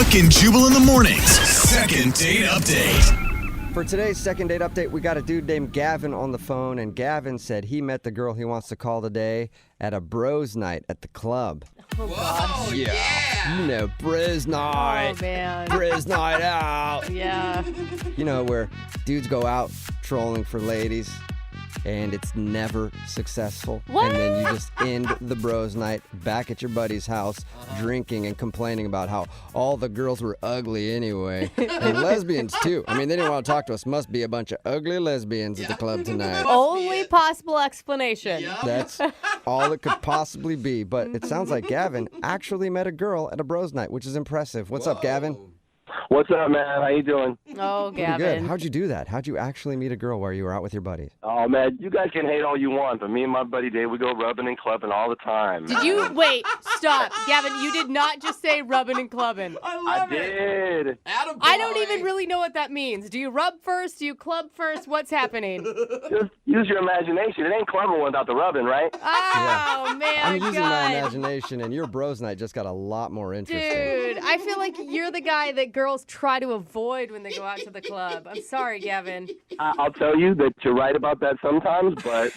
Brooke and Jubal in the mornings. Second date update. For today's second date update, we got a dude named Gavin on the phone, and Gavin said he met the girl he wants to call today at a bros night at the club. Oh, God. Yeah. You know, bros night. Oh, man. Bros night out. Yeah. You know, where dudes go out trolling for ladies, and it's never successful. What? And then you just end the bros night back at your buddy's house, drinking and complaining about how all the girls were ugly anyway. And lesbians, too. I mean, they didn't want to talk to us. Must be a bunch of ugly lesbians at the club tonight. Only possible explanation. That's all it could possibly be. But it sounds like Gavin actually met a girl at a bros night, which is impressive. What's up, Gavin? What's up, man? How you doing? Oh, Pretty good. Gavin. How'd you do that? How'd you actually meet a girl while you were out with your buddies? Oh, man, you guys can hate all you want, but me and my buddy Dave, we go rubbing and clubbing all the time. Did you wait? Stop, Gavin. You did not just say rubbing and clubbing. I did. I don't even really know what that means. Do you rub first? Do you club first? What's happening? Just use your imagination. It ain't clubbing without the rubbing, right? Oh man, I'm using my God. imagination, and your bros night just got a lot more interesting. Dude, I feel like you're the guy that girls try to avoid when they go out to the club. I'm sorry, Gavin. I'll tell you that you're right about that sometimes, but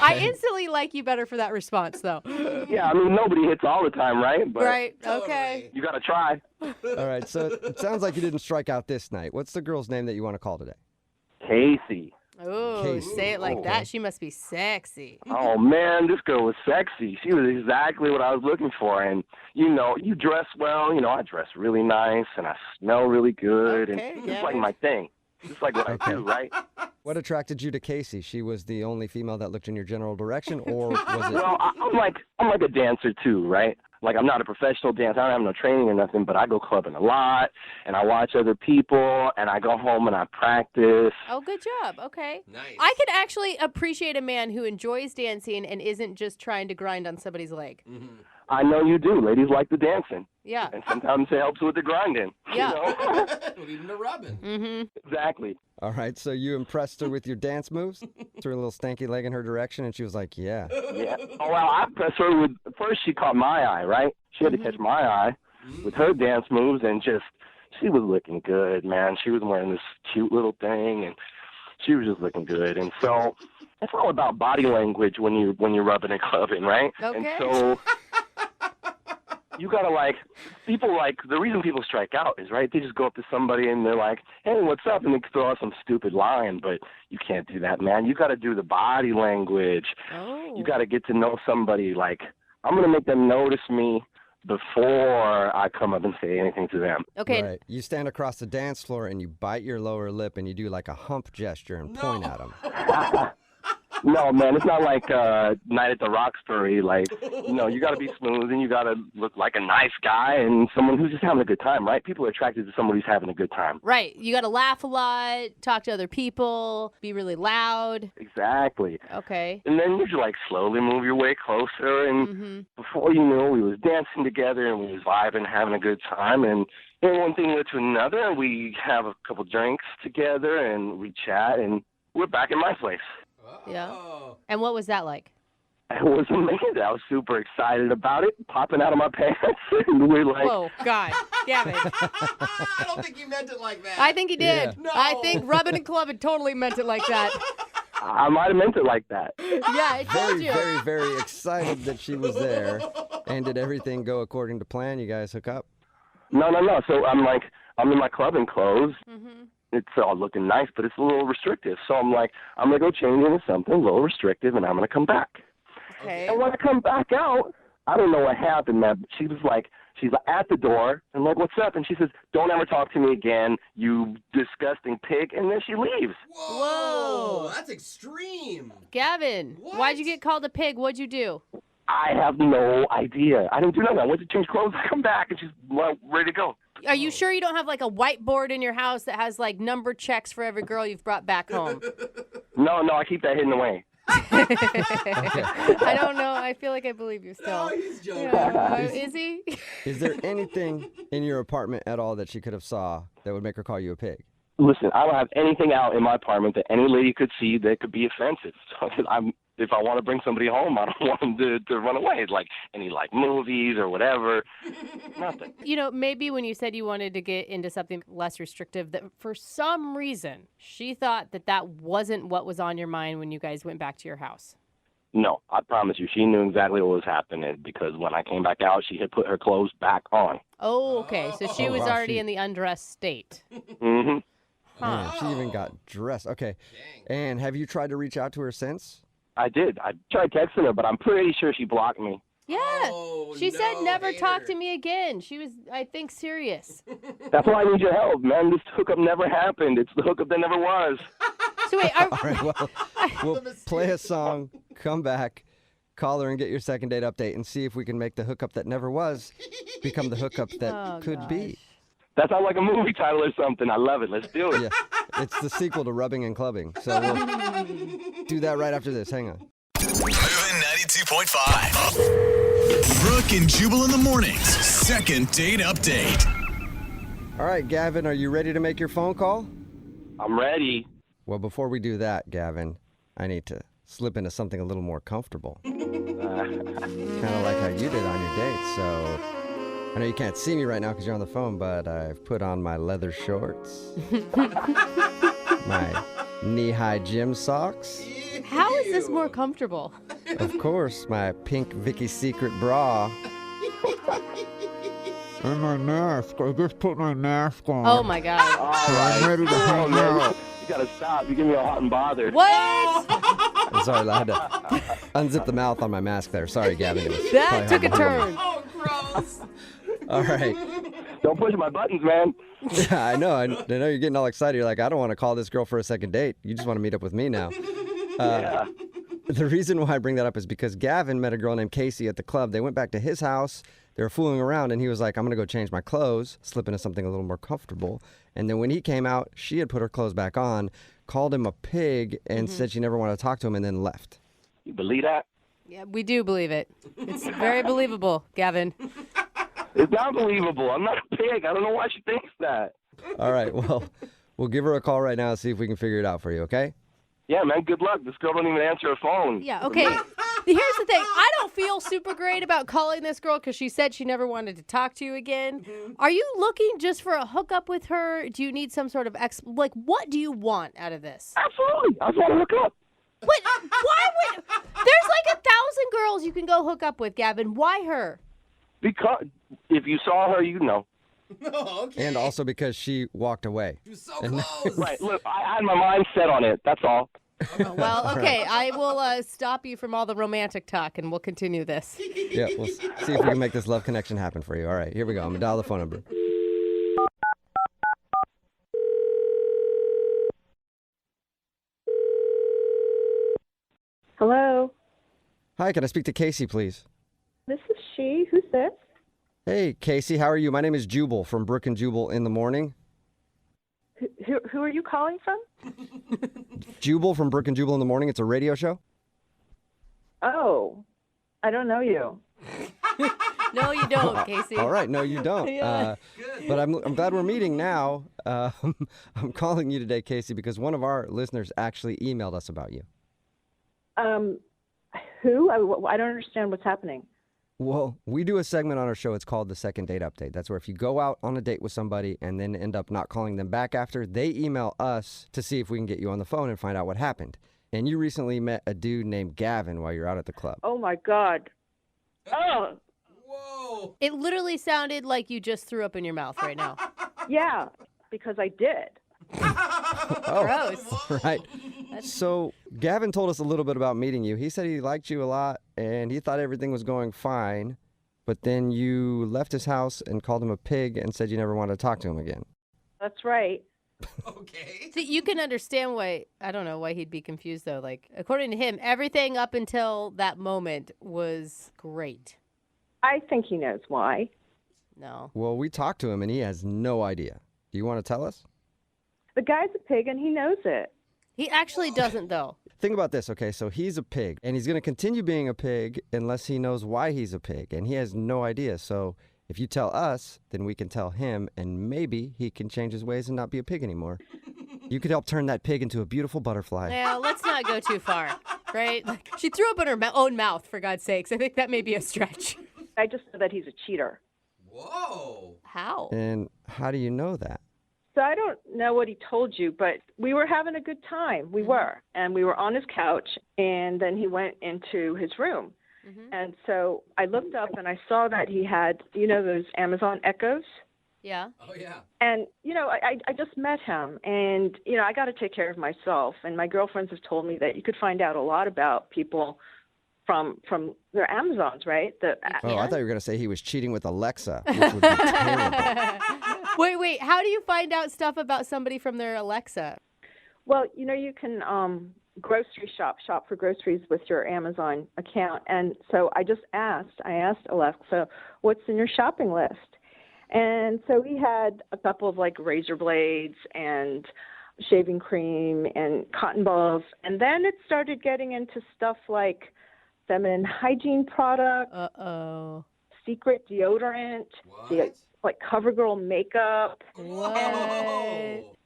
I instantly like you better for that response, though. yeah, I mean, nobody hits all the time, right? But Right? Okay. you got to try. All right, so it sounds like you didn't strike out this night. What's the girl's name that you want to call today? Casey. Ooh, Casey. say it like that. She must be sexy. Oh, man, this girl was sexy. She was exactly what I was looking for. And, you know, you dress well. You know, I dress really nice, and I smell really good. Okay, and yeah, it's like man. my thing. It's like what I do, right? What attracted you to Casey? She was the only female that looked in your general direction, or was it? Well, I'm like a dancer, too, right? Like, I'm not a professional dancer. I don't have no training or nothing, but I go clubbing a lot, and I watch other people, and I go home and I practice. Oh, good job. Okay. Nice. I could actually appreciate a man who enjoys dancing and isn't just trying to grind on somebody's leg. I know you do. Ladies like the dancing, Yeah. and sometimes it helps with the grinding. Yeah. You know? Well, even the rubbing. Mm-hmm. Exactly. All right, so you impressed her with your dance moves? Threw a little stanky leg in her direction, and she was like, yeah. Yeah. Oh, well, I pressed her with, first she caught my eye, right? She had to catch my eye with her dance moves, and just, she was looking good, man. She was wearing this cute little thing, and she was just looking good. And so it's all about body language when you're rubbing and clubbing, right? Okay. And so you gotta the reason people strike out is, right, they just go up to somebody and they're like, hey, what's up? And they throw out some stupid line, but you can't do that, man. You gotta do the body language. Oh. You gotta get to know somebody. Like, I'm gonna make them notice me before I come up and say anything to them. Okay. Right. You stand across the dance floor, and you bite your lower lip, and you do like a hump gesture and point at them. No, man, it's not like Night at the Roxbury. Like, you got to be smooth, and you got to look like a nice guy and someone who's just having a good time, right? People are attracted to somebody who's having a good time. Right. You got to laugh a lot, talk to other people, be really loud. Exactly. Okay. And then you just, slowly move your way closer, and before you know, we was dancing together, and we was vibing, having a good time, and then one thing led to another, and we have a couple drinks together, and we chat, and we're back in my place. Yeah. And what was that like? It was amazing. I was super excited about it, popping out of my pants, and we're like, Whoa, God. Damn it. I don't think you meant it like that. I think he did. Yeah. No. I think rubbing and clubbing totally meant it like that. I might have meant it like that. Yeah, I told Very, you. very, very excited that she was there. And did everything go according to plan? You guys hook up? No. So I'm in my clubbing clothes. It's all looking nice, but it's a little restrictive. So I'm like, I'm going to go change into something a little restrictive, and I'm going to come back. Okay. And when I come back out, I don't know what happened, man. But she's at the door, and like, what's up? And she says, don't ever talk to me again, you disgusting pig. And then she leaves. Whoa. That's extreme. Gavin, What? why'd you get called a pig? What'd you do? I have no idea. I didn't do nothing. I went to change clothes. I come back, and she's ready to go. Are you sure you don't have like a whiteboard in your house that has like number checks for every girl you've brought back home? No, I keep that hidden away. I don't know. I feel like I believe you still. No, he's joking. Yeah. Is he? Is there anything in your apartment at all that she could have saw that would make her call you a pig? Listen, I don't have anything out in my apartment that any lady could see that could be offensive. So if I want to bring somebody home, I don't want them to run away. It's like any movies or whatever. Nothing. Maybe when you said you wanted to get into something less restrictive, that for some reason she thought that wasn't what was on your mind when you guys went back to your house. No, I promise you, she knew exactly what was happening because when I came back out, she had put her clothes back on. Oh, okay. So she was already in the undressed state. Mm-hmm. Man, she even got dressed. Okay. And have you tried to reach out to her since? I did. I tried texting her, but I'm pretty sure she blocked me. Yeah. Oh, She said never hater. talk to me again. She was, I think, serious. That's why I need your help, man. This hookup never happened. It's the hookup that never was. So wait, All right, well, we'll play a song, come back, call her and get your second date update and see if we can make the hookup that never was become the hookup that could be. That sounds like a movie title or something. I love it. Let's do it. Yeah, it's the sequel to Rubbing and Clubbing. So we'll do that right after this. Hang on. Moving 92.5. Brooke and Jubal in the mornings. Second date update. All right, Gavin, are you ready to make your phone call? I'm ready. Well, before we do that, Gavin, I need to slip into something a little more comfortable. Kind of like how you did on your date. So I know you can't see me right now because you're on the phone, but I've put on my leather shorts, my knee-high gym socks, how is this more comfortable? of course, my pink Vicky's Secret bra, and my mask. I just put my mask on. Oh my God. All right. I'm ready to hang man. out. You gotta stop. You give me all hot and bothered. What? I'm sorry, I had to unzip the mouth on my mask there. Sorry, Gavin. It was That probably took a hard to hear me. turn. Oh, gross. All right. Don't push my buttons, man. Yeah, I know. I know you're getting all excited. You're like, I don't want to call this girl for a second date. You just want to meet up with me now. Yeah. The reason why I bring that up is because Gavin met a girl named Casey at the club. They went back to his house. They were fooling around, and he was like, I'm going to go change my clothes, slip into something a little more comfortable. And then when he came out, she had put her clothes back on, called him a pig, and said she never wanted to talk to him, and then left. You believe that? Yeah, we do believe it. It's very believable, Gavin. It's not believable. I'm not a pig. I don't know why she thinks that. All right, well, we'll give her a call right now and see if we can figure it out for you, okay? Yeah, man, good luck. This girl don't even answer her phone. Yeah, okay. Here's the thing. I don't feel super great about calling this girl because she said she never wanted to talk to you again. Are you looking just for a hookup with her? Do you need some sort of what do you want out of this? Absolutely. I just want to hook up. What? Why would? There's like 1,000 girls you can go hook up with, Gavin. Why her? Because if you saw her, you'd know. Oh, okay. And also because she walked away. You're so close. Right. Look, I had my mind set on it. That's all. Oh, well, okay. I will stop you from all the romantic talk, and we'll continue this. Yeah, we'll see if we can make this love connection happen for you. All right, here we go. I'm going to dial the phone number. Hello, Hi, can I speak to Casey, please? this is she. Who's this? Hey, Casey, how are you? My name is Jubal from Brooke and Jubal in the morning. Who are you calling from? Jubal from Brooke and Jubal in the morning. It's a radio show. Oh, I don't know you. No, you don't, Casey. All right, no, you don't. Yeah. But I'm glad we're meeting now. I'm calling you today, Casey, because one of our listeners actually emailed us about you. Who? I don't understand what's happening. Well, we do a segment on our show. It's called the Second Date Update. That's where if you go out on a date with somebody and then end up not calling them back after, they email us to see if we can get you on the phone and find out what happened. And you recently met a dude named Gavin while you're out at the club. Oh my God. Oh, Whoa. It literally sounded like you just threw up in your mouth right now. yeah, because I did. Gross. Right. So Gavin told us a little bit about meeting you. He said he liked you a lot and he thought everything was going fine. But then you left his house and called him a pig and said you never wanted to talk to him again. That's right. Okay. So you can understand why, I don't know why he'd be confused though. Like, according to him, everything up until that moment was great. I think he knows why. No. Well, we talked to him and he has no idea. Do you want to tell us? The guy's a pig and he knows it. He actually doesn't though. Think about this, okay? So he's a pig and he's going to continue being a pig unless he knows why he's a pig. And he has no idea. So if you tell us, then we can tell him and maybe he can change his ways and not be a pig anymore. You could help turn that pig into a beautiful butterfly. Now, let's not go too far, right? She threw up in her own mouth, for God's sakes. I think that may be a stretch. I just know that he's a cheater. Whoa. How? And how do you know that? So I don't know what he told you, but we were having a good time. We were. And we were on his couch, and then he went into his room. And so I looked up, and I saw that he had, those Amazon Echoes. Yeah. Oh, yeah. And, I just met him, and, I got to take care of myself. And my girlfriends have told me that you could find out a lot about people from their Amazons, right? Oh, I thought you were going to say he was cheating with Alexa, which would be terrible. Wait. How do you find out stuff about somebody from their Alexa? Well, you can grocery shop for groceries with your Amazon account. And so I asked Alexa, what's in your shopping list? And so he had a couple of like razor blades and shaving cream and cotton balls. And then it started getting into stuff like feminine hygiene products, Uh-oh. secret deodorant, like CoverGirl makeup. What?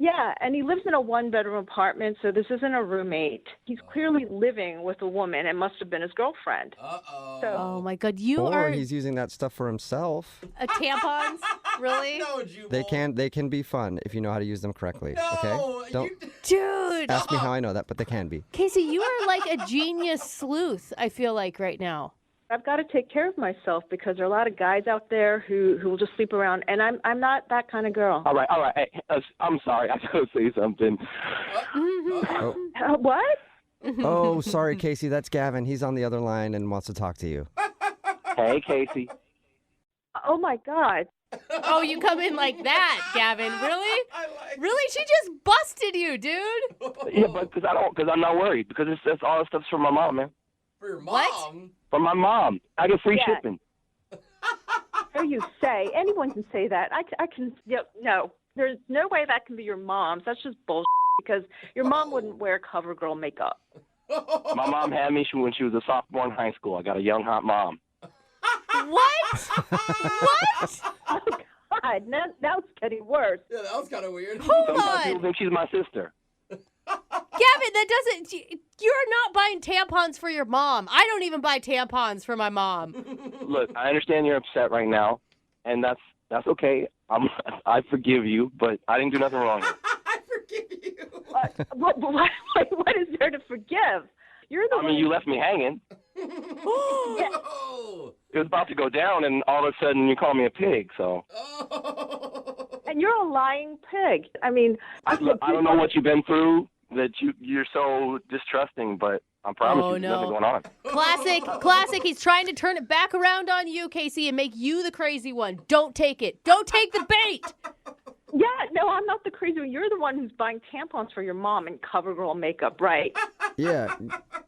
Yeah, and he lives in a one-bedroom apartment, so this isn't a roommate. He's clearly living with a woman. It must have been his girlfriend. Uh-oh. Oh, my God. You Or are he's using that stuff for himself. tampons? Really? No, Jubal. They can be fun if you know how to use them correctly. No, Okay? Don't Dude. ask me how I know that, but they can be. Casey, you are like a genius sleuth, I feel like, right now. I've got to take care of myself because there are a lot of guys out there who will just sleep around, and I'm not that kind of girl. All right. Hey, I'm sorry. I gotta say something. What? Oh, sorry, Casey. That's Gavin. He's on the other line and wants to talk to you. Hey, Casey. Oh, my God. Oh, you come in like that, Gavin. Really? Really? She just busted you, dude. Yeah, but because I'm not worried because it's all the stuff's from my mom, man. For your mom? What? From my mom. I get free Yeah. shipping. So you say. Anyone can say that. I can. No. There's no way that can be your mom's. That's just bullshit because your mom wouldn't wear CoverGirl makeup. My mom had me when she was a sophomore in high school. I got a young, hot mom. What? What? Oh, God. Now it's getting worse. Yeah, that was kind of weird. Hold Sometimes people on. think she's my sister. Gavin, that doesn't. You're not buying tampons for your mom. I don't even buy tampons for my mom. Look, I understand you're upset right now, and that's okay. I forgive you, but I didn't do nothing wrong. I forgive you. What is there to forgive? You're the I one. mean, you left me hanging. Oh. It was about to go down, and all of a sudden you call me a pig. So Oh. And you're a lying pig. I mean, look, I don't know what you've been through that you're so distrusting, but I promise Oh, you, there's nothing no. going on. Classic. He's trying to turn it back around on you, Casey, and make you the crazy one. Don't take it. Don't take the bait. Yeah, no, I'm not the crazy one. You're the one who's buying tampons for your mom and CoverGirl makeup, right? Yeah.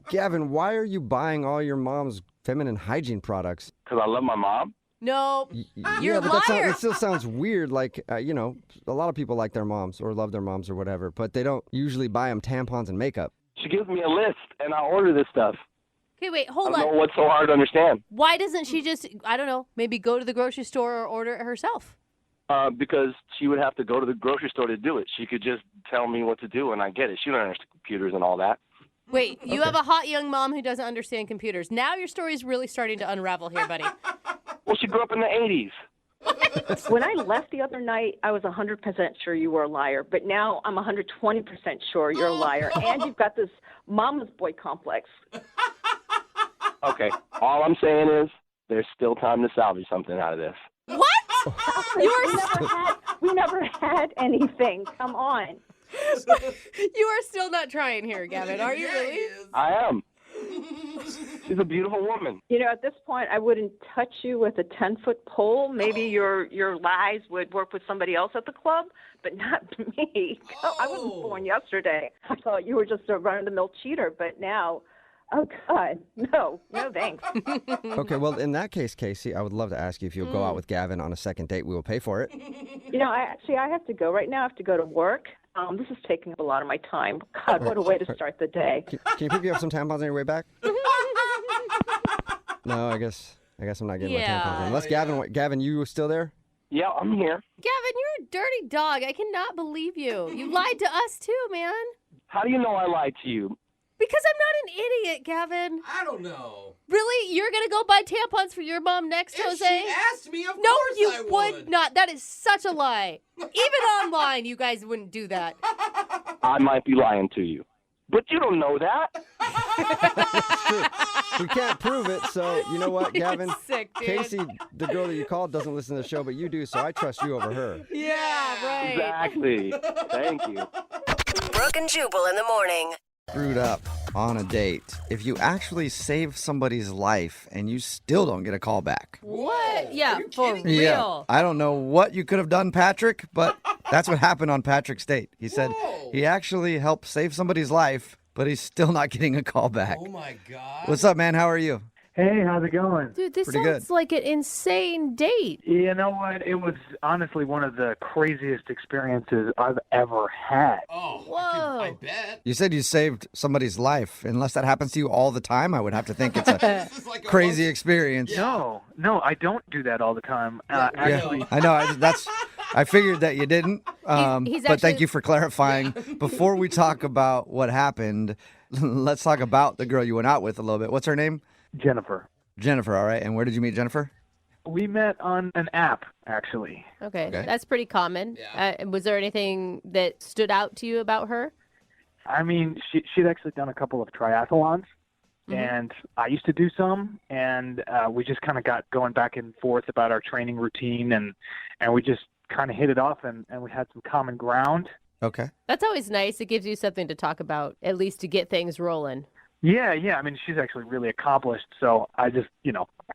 Gavin, why are you buying all your mom's feminine hygiene products? Because I love my mom. No. You're Yeah, a but liar. that still sounds weird. Like, a lot of people like their moms or love their moms or whatever, but they don't usually buy them tampons and makeup. She gives me a list, and I order this stuff. Okay, wait, I hold don't know on. what's so hard to understand. Why doesn't she just, I don't know, maybe go to the grocery store or order it herself? Because she would have to go to the grocery store to do it. She could just tell me what to do, and I get it. She don't understand computers and all that. Wait, you have a hot young mom who doesn't understand computers. Now your story is really starting to unravel here, buddy. Well, she grew up in the 80s. When I left the other night, I was 100% sure you were a liar, but now I'm 120% sure you're a liar, and you've got this mama's boy complex. Okay, all I'm saying is there's still time to salvage something out of this. What? We never had anything. Come on. You are still not trying here, Gavin, are you Yeah, really? he is. I am. She's a beautiful woman. At this point, I wouldn't touch you with a 10-foot pole. Maybe your lies would work with somebody else at the club, but not me. I wasn't born yesterday. I thought you were just a run-of-the-mill cheater, but now, oh, God, no thanks. Okay, well, in that case, Casey, I would love to ask you if you'll go out with Gavin on a second date. We will pay for it. I have to go. Right now, I have to go to work. This is taking up a lot of my time. God, what a way to start the day. Can you pick me up some tampons on your way back? No, I guess I'm not getting my tampons. Yeah. Unless Gavin, you still there? Yeah, I'm here. Gavin, you're a dirty dog. I cannot believe you. You lied to us too, man. How do you know I lied to you? Because I'm not an idiot, Gavin. I don't know. Really? You're going to go buy tampons for your mom next, If Jose? she asked me, of No, course you I would not. That is such a lie. Even online, you guys wouldn't do that. I might be lying to you. But you don't know that. It's true. We can't prove it, so you know what, Gavin? You're sick, dude. Casey, the girl that you called, doesn't listen to the show, but you do, so I trust you over her. Yeah, right. Exactly. Thank you. Brooke and Jubal in the morning. Screwed up on a date if you actually save somebody's life and you still don't get a call back. What? Yeah, Are you for kidding me? real. I don't know what you could have done, Patrick, but that's what happened on Patrick's date. He said Whoa. he actually helped save somebody's life, but he's still not getting a call back. Oh my God. What's up, man? How are you? Hey, how's it going? Dude, this Pretty sounds good. like an insane date. You know what? It was honestly one of the craziest experiences I've ever had. Oh, Whoa. I bet. You said you saved somebody's life. Unless that happens to you all the time, I would have to think it's a This is like a crazy once- experience. No, I don't do that all the time. Yeah, Actually, I know. I figured that you didn't. He's but thank actually- you for clarifying. Before we talk about what happened, let's talk about the girl you went out with a little bit. What's her name? Jennifer. Jennifer. All right. And where did you meet Jennifer? We met on an app, actually. Okay, that's pretty common. Yeah. Was there anything that stood out to you about her? I mean, she'd actually done a couple of triathlons, and I used to do some, and we just kind of got going back and forth about our training routine, and we just kind of hit it off, and we had some common ground. Okay. That's always nice. It gives you something to talk about, at least to get things rolling. Yeah. I mean, she's actually really accomplished, so I just,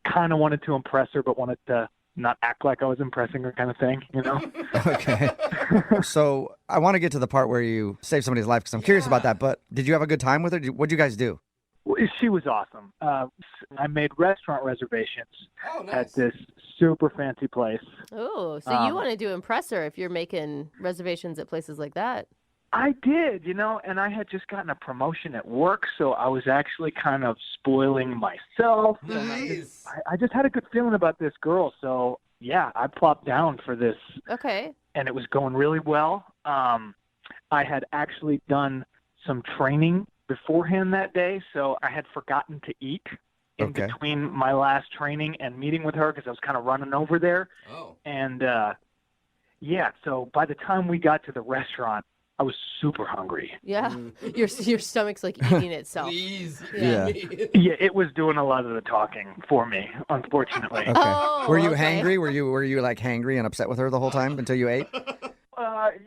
kind of wanted to impress her, but wanted to not act like I was impressing her kind of thing, Okay. So I want to get to the part where you saved somebody's life because I'm curious about that. But did you have a good time with her? What'd you guys do? Well, she was awesome. I made restaurant reservations Oh, nice. at this super fancy place. Oh, so you wanted to impress her if you're making reservations at places like that. I did, and I had just gotten a promotion at work, so I was actually kind of spoiling myself. And Nice. I just had a good feeling about this girl, so yeah, I plopped down for this, Okay. and it was going really well. I had actually done some training beforehand that day, so I had forgotten to eat in Okay. between my last training and meeting with her because I was kind of running over there. Oh. And yeah, so by the time we got to the restaurant, I was super hungry. Yeah. Your stomach's like eating itself. Please. Yeah. Yeah, it was doing a lot of the talking for me, unfortunately. Okay. Oh, were you okay. hangry? Were you like hangry and upset with her the whole time until you ate?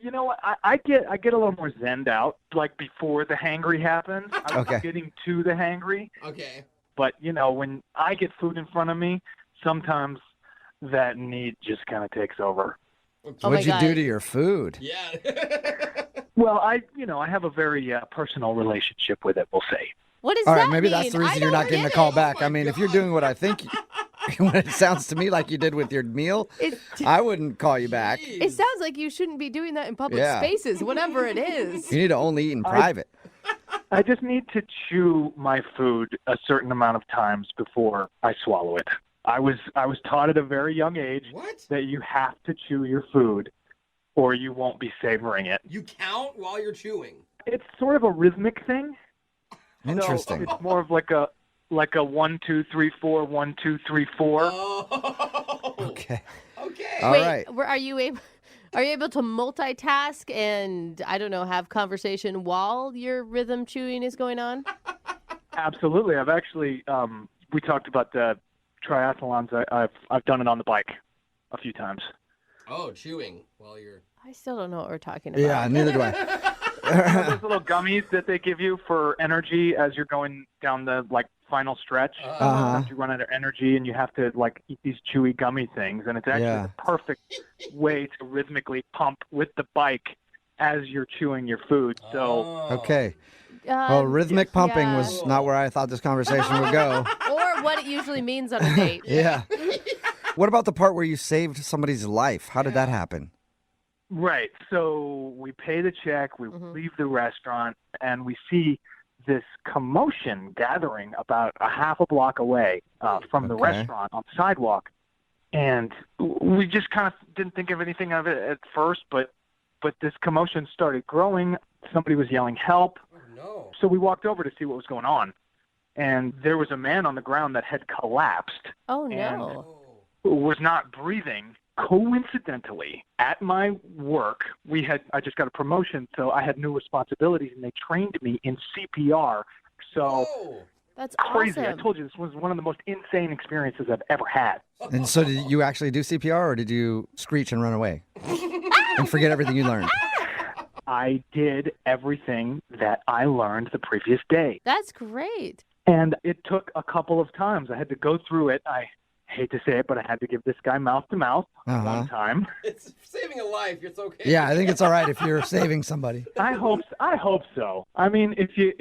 You know what? I get a little more zenned out, like before the hangry happens. I was Okay. getting to the hangry, Okay. but when I get food in front of me, sometimes that need just kind of takes over. Oh my What'd you God. do to your food? Yeah. Well, I have a very personal relationship with it, we'll say. What does All that right, maybe mean? that's the reason I you're don't not getting a get call it. back. Oh my I mean, if you're God. doing what I think, what it sounds to me like you did with your meal, I wouldn't call you back. It sounds like you shouldn't be doing that in public Yeah. spaces, whatever it is. You need to only eat in private. I just need to chew my food a certain amount of times before I swallow it. I was taught at a very young age What? that you have to chew your food or you won't be savoring it. You count while you're chewing. It's sort of a rhythmic thing. Interesting. So it's more of like a 1, 2, 3, 4, 1, 2, 3, 4. Oh. Okay. Okay. All Wait, right. Are you able to multitask and I don't know, have conversation while your rhythm chewing is going on? Absolutely. I've actually we talked about the triathlons. I've done it on the bike a few times. Oh, chewing while you're. I still don't know what we're talking about. Yeah, neither do I. Those little gummies that they give you for energy as you're going down the final stretch. Uh-huh. You run out of energy and you have to eat these chewy gummy things, and it's actually Yeah. the perfect way to rhythmically pump with the bike as you're chewing your food. So Okay. Well, rhythmic pumping yeah. was not where I thought this conversation would go. Or what it usually means on a date. Yeah. What about the part where you saved somebody's life? How did that happen? right, so we pay the check, we leave the restaurant, and we see this commotion gathering about a half a block away from the Okay. restaurant on the sidewalk. And we just kind of didn't think of anything of it at first, but this commotion started growing. Somebody was yelling, "Help!" Oh, no. So we walked over to see what was going on. And there was a man on the ground that had collapsed. Oh, and no. was not breathing. Coincidentally, at my work, I just got a promotion, so I had new responsibilities, and they trained me in CPR. So Whoa. That's crazy. awesome. I told you this was one of the most insane experiences I've ever had. And so did you actually do CPR or did you screech and run away? And forget everything you learned? I did everything that I learned the previous day. That's great. And it took a couple of times. I had to go through it. I hate to say it, but I had to give this guy mouth-to-mouth one time. It's saving a life. It's okay. Yeah, I think it's all right if you're saving somebody. I hope so. I mean, if you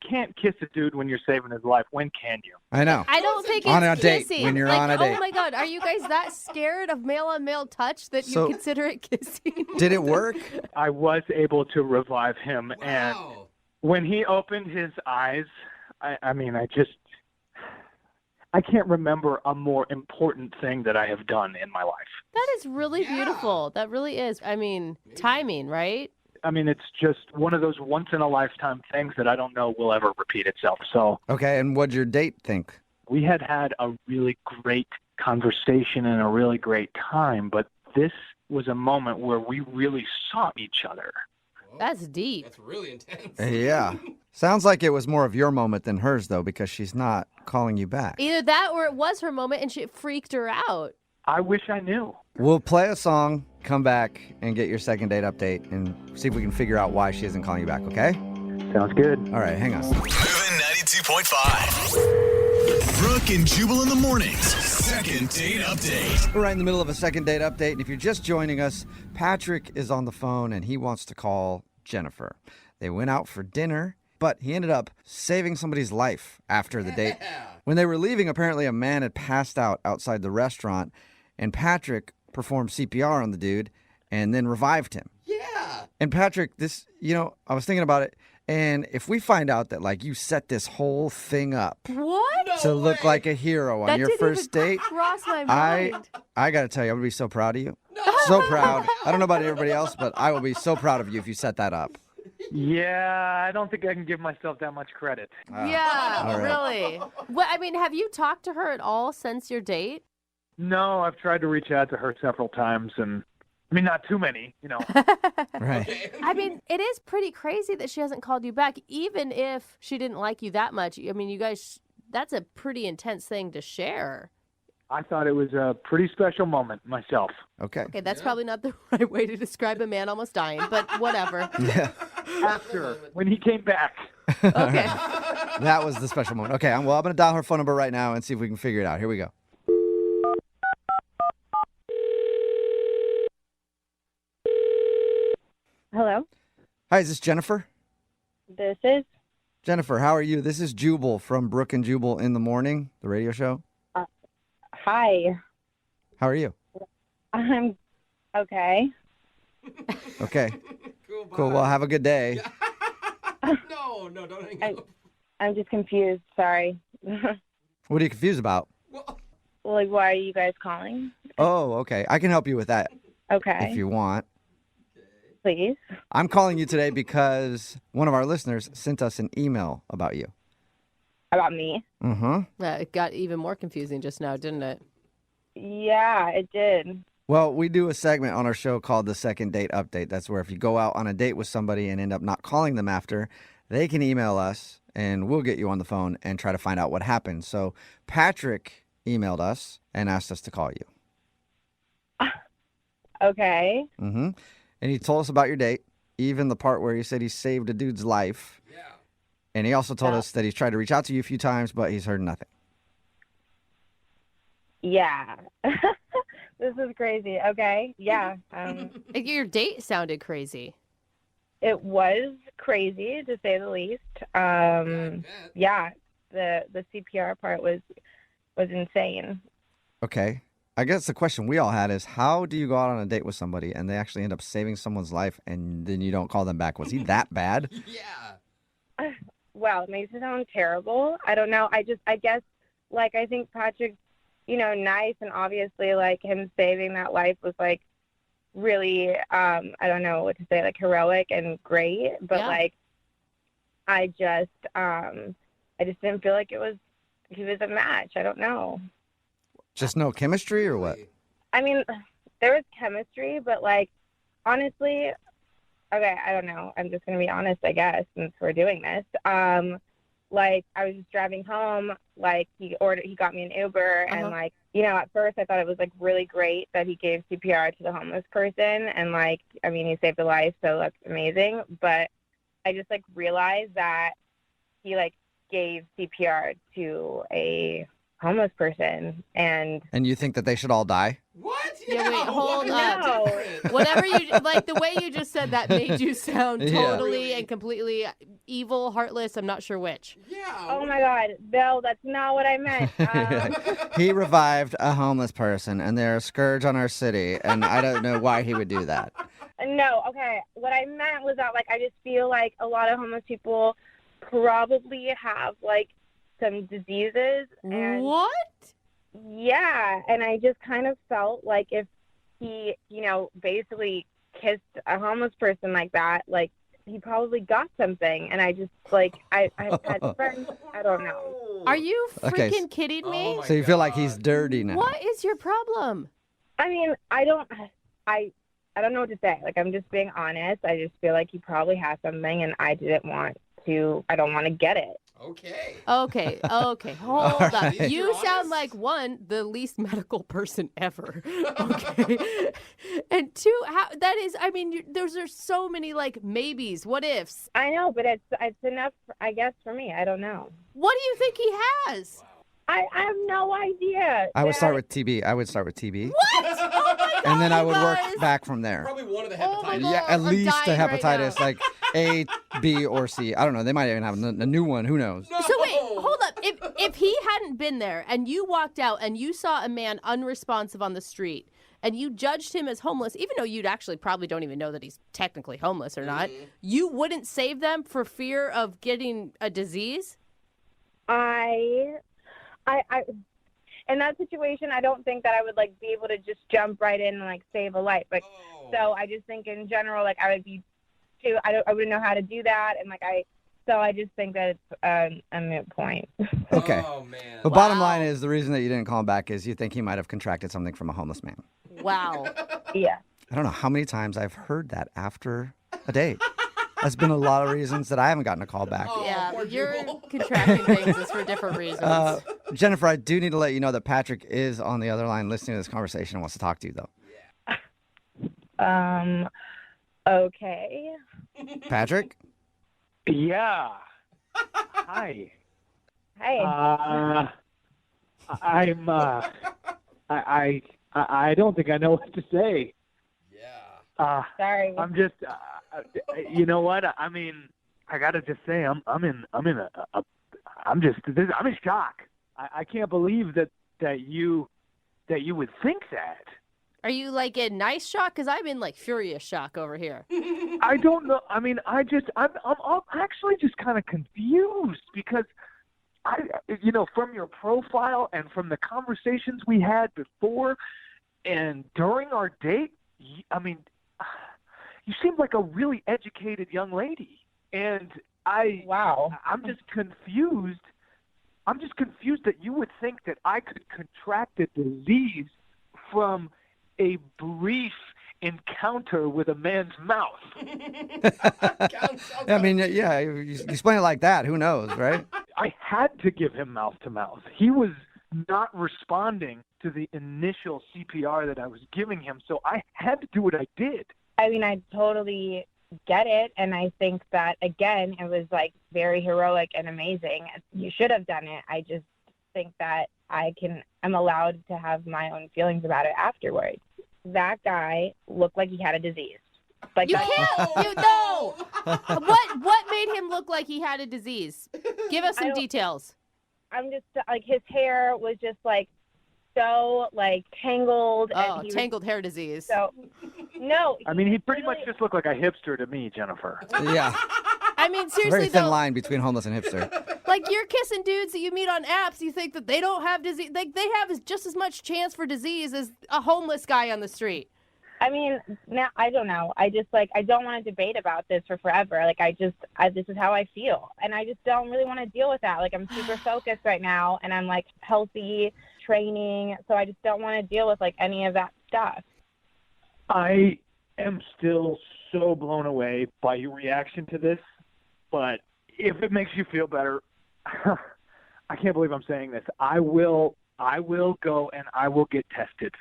can't kiss a dude when you're saving his life, when can you? I know. I don't think On it's a date, kissing. when you're like, on a date. Oh my God, are you guys that scared of male-on-male touch that you So- consider it kissing? Did it work? I was able to revive him, and Wow. when he opened his eyes, I can't remember a more important thing that I have done in my life. That is really beautiful. That really is. I mean, timing, right? I mean, it's just one of those once-in-a-lifetime things that I don't know will ever repeat itself. So Okay, and what'd your date think? we had a really great conversation and a really great time, but this was a moment where we really saw each other. That's deep. That's really intense. Yeah. Sounds like it was more of your moment than hers, though, because she's not calling you back. Either that or it was her moment and she freaked her out. I wish I knew. We'll play a song, come back, and get your second date update and see if we can figure out why she isn't calling you back, okay? Sounds good. All right, hang on. Moving 92.5. Brooke and Jubal in the mornings. Second date update. We're right in the middle of a second date update, and if you're just joining us, Patrick is on the phone, and he wants to call Jennifer. They went out for dinner, but he ended up saving somebody's life after the date. When they were leaving, apparently a man had passed out outside the restaurant, and Patrick performed CPR on the dude and then revived him. Yeah. And Patrick, I was thinking about it, and if we find out that, like, you set this whole thing up What? No to look way. like a hero on That your didn't first even date, cross my I mind. got to tell you, I'm going to be so proud of you. So proud. I don't know about everybody else, but I will be so proud of you if you set that up. Yeah, I don't think I can give myself that much credit. Yeah, all right. really. Well, I mean, have you talked to her at all since your date? No, I've tried to reach out to her several times, and I mean, not too many, Right. I mean, it is pretty crazy that she hasn't called you back, even if she didn't like you that much. I mean, you guys, that's a pretty intense thing to share. I thought it was a pretty special moment myself. Okay. Okay, that's probably not the right way to describe a man almost dying, but whatever. Yeah. After, when he came back. Okay. That was the special moment. Okay, I'm going to dial her phone number right now and see if we can figure it out. Here we go. Hello, Hi, is this Jennifer? this is. Jennifer, how are you? This is Jubal from Brooke and Jubal in the Morning, the radio show. Hi, How are you? I'm okay. Okay. Cool. Cool. Well, have a good day. No, don't hang up. I'm just confused. Sorry. What are you confused about? Well, Like, why are you guys calling? Oh, okay. I can help you with that Okay, if you want. please. I'm calling you today because one of our listeners sent us an email about you. About me? Mm-hmm. It got even more confusing just now, didn't it? Yeah, it did. Well, we do a segment on our show called the Second Date Update. That's where if you go out on a date with somebody and end up not calling them after, they can email us and we'll get you on the phone and try to find out what happened. So Patrick emailed us and asked us to call you. Okay. Mm-hmm. And he told us about your date, even the part where he said he saved a dude's life. yeah. And he also told us that he's tried to reach out to you a few times, but he's heard nothing. Yeah. This is crazy. Okay. Yeah. Your date sounded crazy. It was crazy to say the least. I bet. Yeah. The CPR part was insane. Okay. I guess the question we all had is, how do you go out on a date with somebody and they actually end up saving someone's life and then you don't call them back? Was he that bad? Yeah. Wow, it makes it sound terrible. I don't know. I guess, like, I think Patrick nice, and obviously, like, him saving that life was, like, really, I don't know what to say, like, heroic and great, but, like, I just didn't feel like he was a match. I don't know. Just no chemistry or what? I mean, there was chemistry, but, like, honestly, okay, I don't know. I'm just going to be honest, I guess, since we're doing this. Like, I was just driving home, like, he got me an Uber, and, like, at first I thought it was, like, really great that he gave CPR to the homeless person, and, like, I mean, he saved a life, so that's amazing, but I just, like, realized that he, like, gave CPR to a homeless person, and you think that they should all die? What? Yeah, wait, hold up. No. Whatever you like, the way you just said that made you sound totally and completely evil, heartless. I'm not sure which. Yeah. Oh my God, Bill, that's not what I meant. He revived a homeless person, and they're a scourge on our city, and I don't know why he would do that. No, okay. What I meant was that, like, I just feel like a lot of homeless people probably have, like, some diseases. And What? yeah, and I just kind of felt like if he, basically kissed a homeless person like that, like, he probably got something. And I just, like, I've had friends, I don't know. Are you Okay. freaking kidding me? So you feel like he's dirty now? What is your problem? I mean, I don't know what to say. Like, I'm just being honest. I just feel like he probably has something, and I don't want to get it. Okay. Hold up. You sound like, one, the least medical person ever. Okay. And two, there's so many, like, maybes, what ifs. I know, but it's enough, I guess, for me. I don't know. What do you think he has? I have no idea. I would start with TB. What? Oh my God, and then I would work guys. back from there. Probably one of the Oh my hepatitis. God. Yeah, at I'm least a dying right hepatitis, now. like A, B, or C. I don't know. They might even have a new one. Who knows? So wait, hold up. If he hadn't been there and you walked out and you saw a man unresponsive on the street and you judged him as homeless, even though you'd actually probably don't even know that he's technically homeless or not, you wouldn't save them for fear of getting a disease? I in that situation, I don't think that I would, like, be able to just jump right in and, like, save a life. Like, so I just think in general, like, I would be too. I wouldn't know how to do that, and, like, so I just think that it's a moot point. Okay. Oh man. But bottom line is, the reason that you didn't call him back is you think he might have contracted something from a homeless man. Wow. Yeah. I don't know how many times I've heard that after a date. That's been a lot of reasons that I haven't gotten a call back. Yeah, you're contracting things is for different reasons. Jennifer, I do need to let you know that Patrick is on the other line listening to this conversation and wants to talk to you, though. Okay. Patrick? Yeah. Hi. Hey. I don't think I know what to say. Yeah. Sorry. I'm just, you know what? I mean, I gotta just say, I'm in shock. I can't believe that you would think that. Are you, like, in nice shock? Because I'm in, like, furious shock over here. I don't know. I mean, I'm actually just kind of confused because from your profile and from the conversations we had before and during our date, I mean, you seem like a really educated young lady, and I'm just confused. I'm just confused that you would think that I could contract a disease from a brief encounter with a man's mouth. I mean, yeah, you explain it like that. Who knows, right? I had to give him mouth to mouth. He was not responding to the initial CPR that I was giving him, so I had to do what I did. I mean, I totally get it, and I think that, again, it was, like, very heroic and amazing. You should have done it. I just think that I'm allowed to have my own feelings about it afterwards. That guy looked like he had a disease. Like, You can't. No. What made him look like he had a disease? Give us some details. I'm just, like, his hair was just, like, so, like, tangled. Oh, and tangled hair disease. So, no. I mean, he pretty much just looked like a hipster to me, Jennifer. Yeah. I mean, It's a seriously, very thin though, line between homeless and hipster. Like, you're kissing dudes that you meet on apps, you think that they don't have disease. Like, they have just as much chance for disease as a homeless guy on the street. I mean, now I don't know. I just I don't want to debate about this for forever. Like, this is how I feel. And I just don't really want to deal with that. Like, I'm super focused right now and I'm like healthy, training. So I just don't want to deal with like any of that stuff. I am still so blown away by your reaction to this, but if it makes you feel better, I can't believe I'm saying this. I will go and I will get tested.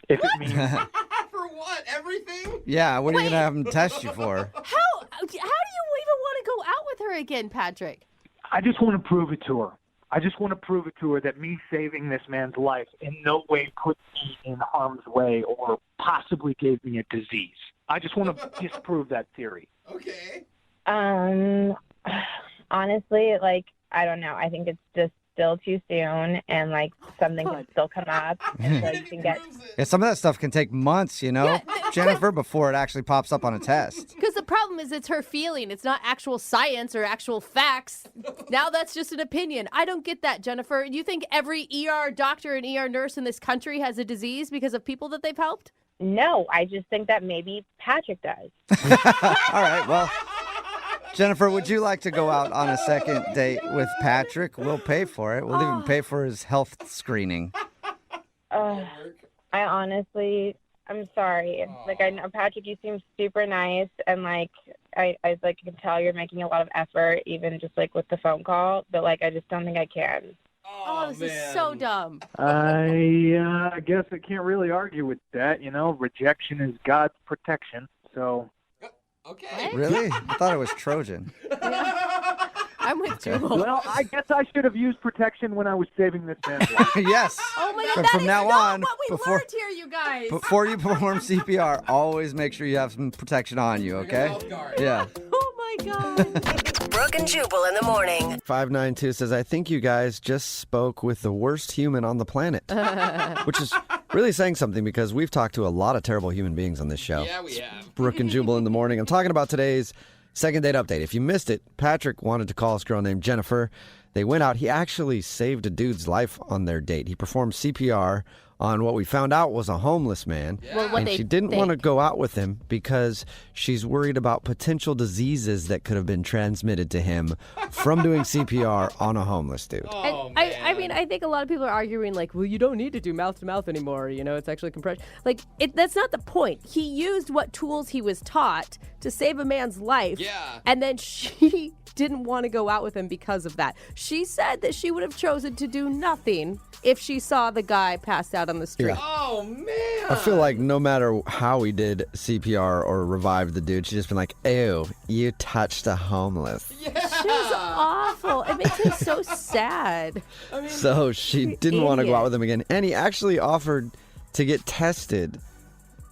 If it means For what? Everything? Yeah, what are you going to have them test you for? How do you even want to go out with her again, Patrick? I just want to prove it to her. I just want to prove it to her that me saving this man's life in no way put me in harm's way or possibly gave me a disease. I just want to disprove that theory. Okay. Honestly, like, I don't know. I think it's just still too soon, and like something can still come up, and so you can get. Yeah, some of that stuff can take months, you know, Yeah, Jennifer, before it actually pops up on a test. Because the problem is it's her feeling. It's not actual science or actual facts. Now that's just an opinion. I don't get that, Jennifer. You think every ER doctor and ER nurse in this country has a disease because of people that they've helped? No, I just think that maybe Patrick does. All right, well, Jennifer, would you like to go out on a second date with Patrick? We'll pay for it. We'll even pay for his health screening. I honestly, I'm sorry. Like, I know, Patrick, you seem super nice, and like I like can tell you're making a lot of effort, even just like with the phone call. But like, I just don't think I can. Oh, this is so dumb. I guess I can't really argue with that. You know, rejection is God's protection. So. Okay. Really? I thought it was Trojan. I'm with Jubal. Well, I guess I should have used protection when I was saving this man's life. Yes. Oh my God, But that from is now not on, what we before- learned here, you guys. Before you perform CPR, always make sure you have some protection on you, okay? Health guard. Yeah. Oh my God. Brooke and Jubal in the morning. 592 says, I think you guys just spoke with the worst human on the planet. Which is really saying something because we've talked to a lot of terrible human beings on this show. Yeah, we have. Brooke and Jubal in the morning. I'm talking about today's second date update. If you missed it, Patrick wanted to call this girl named Jennifer. They went out. He actually saved a dude's life on their date. He performed CPR on what we found out was a homeless man. Well, what and they she didn't want to think. go out with him because she's worried about potential diseases that could have been transmitted to him from doing CPR on a homeless dude. Oh, And I mean, I think a lot of people are arguing like, well, you don't need to do mouth to mouth anymore. You know, it's actually compression. Like, that's not the point. He used what tools he was taught to save a man's life. Yeah. And then she didn't want to go out with him because of that. She said that she would have chosen to do nothing if she saw the guy passed out on the street. Yeah. Oh, man. I feel like no matter how he did CPR or revived the dude, she'd just been like, ew, you touched a homeless. She was awful. It makes me so sad. So she didn't want to go out with him again. And he actually offered to get tested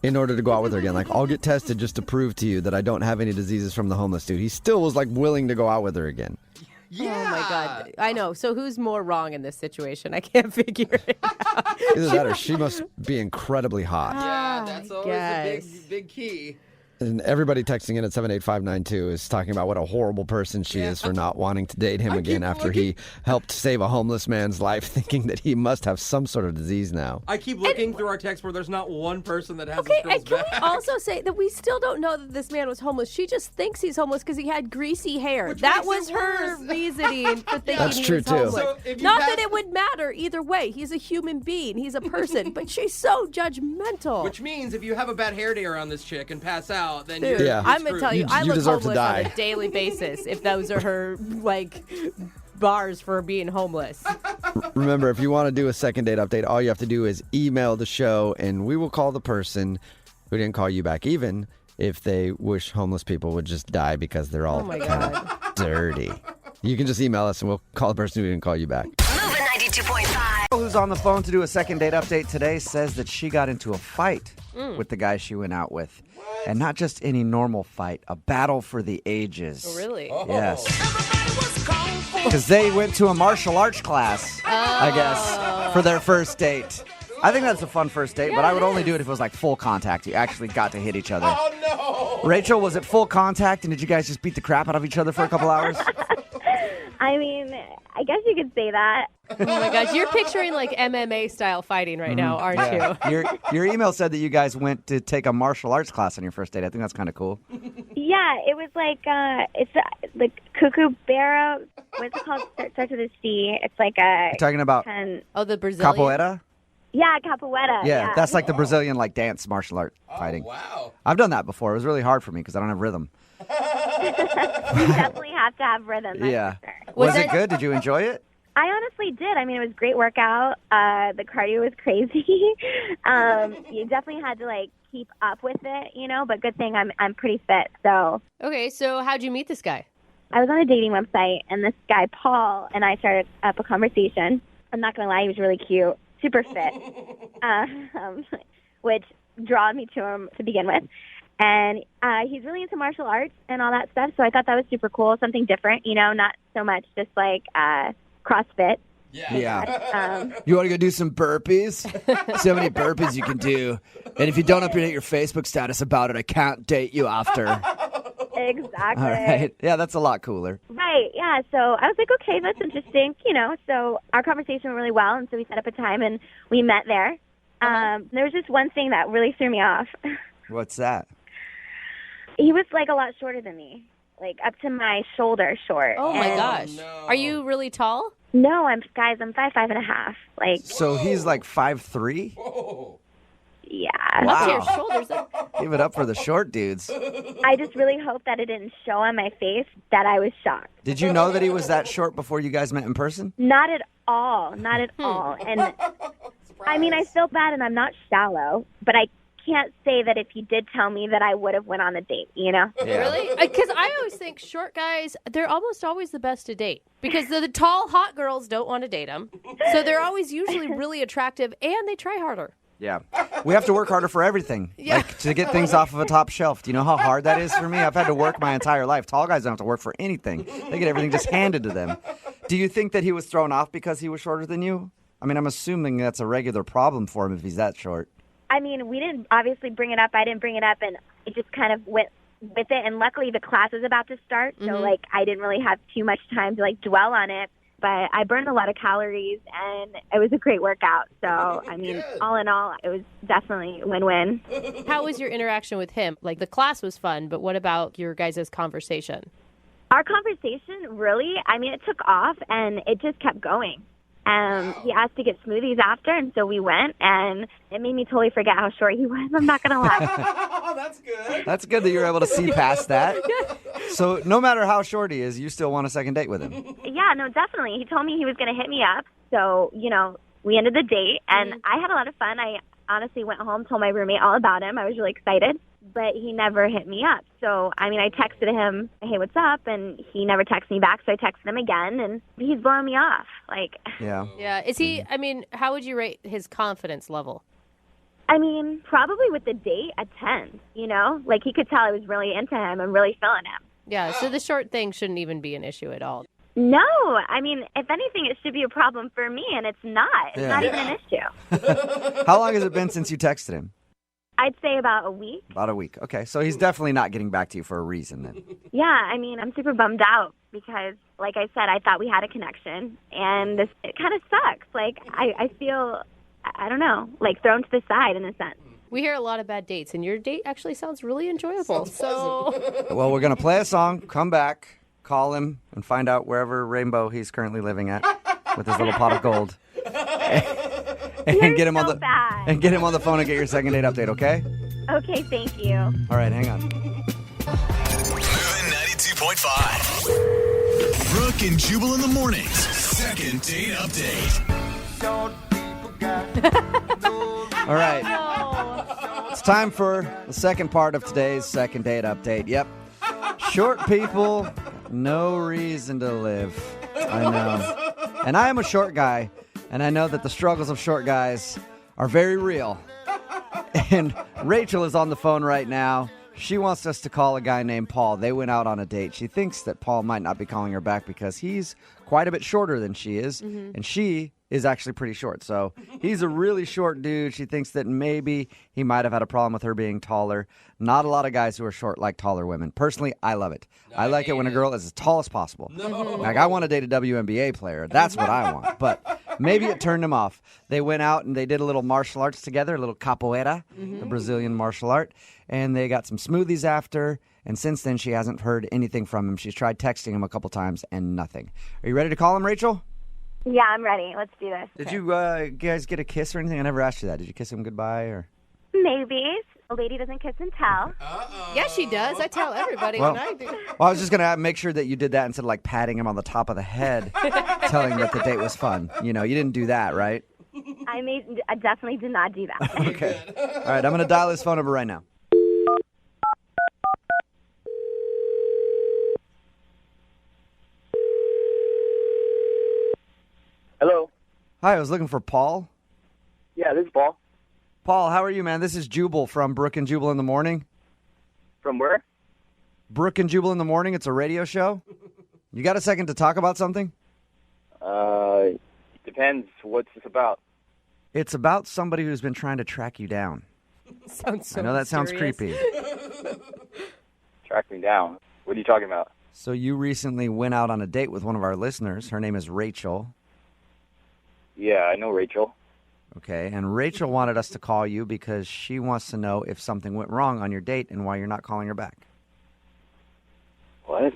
in order to go out with her again. Like, I'll get tested just to prove to you that I don't have any diseases from the homeless dude. He still was like willing to go out with her again. Yeah. Oh my God. I know. So who's more wrong in this situation? I can't figure it out. Either that or she must be incredibly hot. Yeah, that's always a guess. big key. And everybody texting in at 78592 is talking about what a horrible person she is for not wanting to date him I again keep after he helped save a homeless man's life, thinking that he must have some sort of disease now. I keep looking through our text where there's not one person that has Okay, this girl's and can back. we also say that we still don't know that this man was homeless? She just thinks he's homeless because he had greasy hair. Which That makes was it her worse. reasoning for thinking That's he true, was too. homeless. So if you Not pass- that it would matter either way. He's a human being. He's a person. But she's so judgmental. Which means if you have a bad hair day around this chick and pass out, then Dude, you're, Yeah. I'm going to tell you, I You look deserve to homeless on die. a daily basis if those are her, like, bars for being homeless. Remember, if you want to do a second date update, all you have to do is email the show, and we will call the person who didn't call you back, even if they wish homeless people would just die because they're all Oh, my God. dirty. You can just email us, and we'll call the person who didn't call you back. Moving 92.5. Who's on the phone to do a second date update today says that she got into a fight with the guy she went out with. And not just any normal fight, a battle for the ages. Oh, really? Yes. Because they went to a martial arts class, I guess, for their first date. I think that's a fun first date, but I would only do it if it was like full contact. You actually got to hit each other. Oh, no. Rachel, was it full contact, and did you guys just beat the crap out of each other for a couple hours? I mean, I guess you could say that. Oh my gosh, you're picturing like MMA style fighting right now, aren't you? Your email said that you guys went to take a martial arts class on your first date. I think that's kind of cool. Yeah, it was like it's the Kookaburra. What's it called? Starts with a C. It's like a. You're talking about the Brazilian capoeira? Yeah, capoeira. Yeah, that's like the Brazilian like dance martial art fighting. Wow. I've done that before. It was really hard for me because I don't have rhythm. You definitely have to have rhythm. Yeah. For sure. Was it good? Did you enjoy it? I honestly did. I mean, it was a great workout. The cardio was crazy. You definitely had to like keep up with it, you know. But good thing I'm pretty fit. So. Okay, so how'd you meet this guy? I was on a dating website, and this guy Paul and I started up a conversation. I'm not gonna lie, he was really cute, super fit, which drew me to him to begin with. And he's really into martial arts and all that stuff. So I thought that was super cool, something different, you know, not so much just like CrossFit. Yeah. You want to go do some burpees? See how many burpees you can do. And if you don't update your Facebook status about it, I can't date you after. Exactly. All right. Yeah, that's a lot cooler. Right, yeah. So I was like, okay, that's interesting, you know. So our conversation went really well, and so we set up a time, and we met there. There was just one thing that really threw me off. What's that? He was like a lot shorter than me, like up to my shoulder short. Oh my gosh. No. Are you really tall? No, I'm 5'5.5". Like. So he's like 5'3"? Whoa. Yeah. Wow. Up to your shoulders. Give it up for the short dudes. I just really hope that it didn't show on my face that I was shocked. Did you know that he was that short before you guys met in person? Not at all. Not at all. And I mean, I feel bad, and I'm not shallow, but I can't say that if he did tell me that I would have went on a date, you know? Yeah. Really? Because I always think short guys, they're almost always the best to date. Because the tall, hot girls don't want to date them. So they're always usually really attractive, and they try harder. Yeah. We have to work harder for everything. Yeah. Like to get things off of a top shelf. Do you know how hard that is for me? I've had to work my entire life. Tall guys don't have to work for anything. They get everything just handed to them. Do you think that he was thrown off because he was shorter than you? I mean, I'm assuming that's a regular problem for him if he's that short. I mean, we didn't obviously bring it up. I didn't bring it up, and it just kind of went with it. And luckily, the class was about to start, so like I didn't really have too much time to like dwell on it. But I burned a lot of calories, and it was a great workout. So, I mean, all in all, it was definitely a win-win. How was your interaction with him? Like, the class was fun, but what about your guys' conversation? Our conversation, really, I mean, it took off, and it just kept going. He asked to get smoothies after, and so we went, and it made me totally forget how short he was. I'm not going to lie. That's good. That's good that you're able to see past that. So no matter how short he is, you still want a second date with him. Yeah, no, definitely. He told me he was going to hit me up. So, you know, we ended the date, and I had a lot of fun. I honestly went home, told my roommate all about him. I was really excited, but he never hit me up. So, I mean, I texted him, hey, what's up? And he never texted me back, so I texted him again, and he's blowing me off. Like, Yeah. Yeah. Is he, I mean, how would you rate his confidence level? I mean, probably with the date, a 10, you know? Like, he could tell I was really into him and really feeling him. Yeah, so the short thing shouldn't even be an issue at all. No, I mean, if anything, it should be a problem for me, and it's not. It's not even an issue. How long has it been since you texted him? I'd say about a week. About a week. Okay, so he's definitely not getting back to you for a reason then. Yeah, I mean, I'm super bummed out because, like I said, I thought we had a connection, and it kind of sucks. Like, I feel, I don't know, like thrown to the side in a sense. We hear a lot of bad dates, and your date actually sounds really enjoyable. Well, we're going to play a song, come back, call him, and find out wherever rainbow he's currently living at with his little pot of gold. And get him on the bad. and get him on the phone and get your second date update, okay? Okay, thank you. All right, hang on. Moving 92.5. Brooke and Jubal in the mornings. Second date update. All right. It's time for the second part of today's second date update. Yep. Short people, no reason to live. I know. And I am a short guy, and I know that the struggles of short guys are very real. And Rachel is on the phone right now. She wants us to call a guy named Paul. They went out on a date. She thinks that Paul might not be calling her back because he's quite a bit shorter than she is, and she is actually pretty short. So he's a really short dude. She thinks that maybe he might have had a problem with her being taller. Not a lot of guys who are short like taller women. Personally, I love it. I like it when a girl is as tall as possible. Like, I want to date a WNBA player. That's what I want. But maybe it turned him off. They went out and they did a little martial arts together, a little capoeira, the Brazilian martial art. And they got some smoothies after. And since then, she hasn't heard anything from him. She's tried texting him a couple times and nothing. Are you ready to call him, Rachel? Yeah, I'm ready. Let's do this. Did you guys get a kiss or anything? I never asked you that. Did you kiss him goodbye or? Maybe. A lady doesn't kiss and tell. Yeah, she does. I tell everybody Well, when I do. Well, I was just going to make sure that you did that instead of like patting him on the top of the head, telling him that the date was fun. You know, you didn't do that, right? I definitely did not do that. Okay. All right, I'm going to dial his phone number right now. Hello. Hi, I was looking for Paul. Yeah, this is Paul. Paul, how are you, man? This is Jubal from Brooke and Jubal in the Morning. From where? Brooke and Jubal in the Morning. It's a radio show. You got a second to talk about something? Depends. What's this about? It's about somebody who's been trying to track you down. Sounds so I know that sounds mysterious. creepy. Track me down. What are you talking about? So you recently went out on a date with one of our listeners. Her name is Rachel. Yeah, I know Rachel. Okay, and Rachel wanted us to call you because she wants to know if something went wrong on your date and why you're not calling her back. What?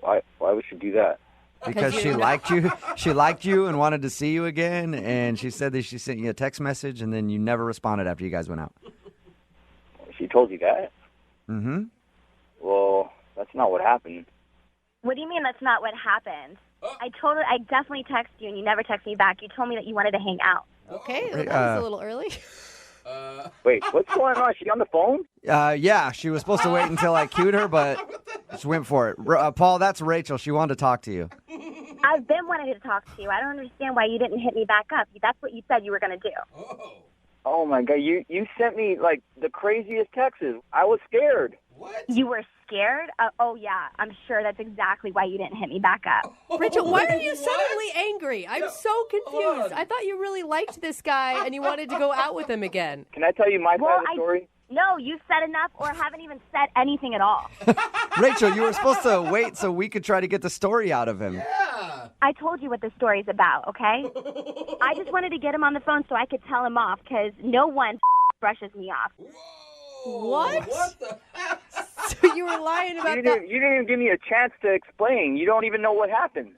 Why would she do that? Because she liked you. She liked you and wanted to see you again, and she said that she sent you a text message, and then you never responded after you guys went out. She told you that? Mm-hmm. Well, that's not what happened. What do you mean that's not what happened? I definitely texted you and you never texted me back. You told me that you wanted to hang out. Okay, that was a little early. Wait, what's going on? Is she on the phone? Yeah, she was supposed to wait until I cued her, but just went for it. Paul, that's Rachel. She wanted to talk to you. I've been wanting to talk to you. I don't understand why you didn't hit me back up. That's what you said you were going to do. Oh, my God. You sent me, like, the craziest texts. I was scared. What? You were scared? Oh, yeah. I'm sure that's exactly why you didn't hit me back up. Rachel, why are you suddenly angry? I'm so confused. I thought you really liked this guy and you wanted to go out with him again. Can I tell you my side of the story? No, you said enough or haven't even said anything at all. Rachel, you were supposed to wait so we could try to get the story out of him. Yeah. I told you what the story's about, okay? I just wanted to get him on the phone so I could tell him off because no one brushes me off. What? What the heck? So you were lying about You that? didn't even give me a chance to explain. You don't even know what happened.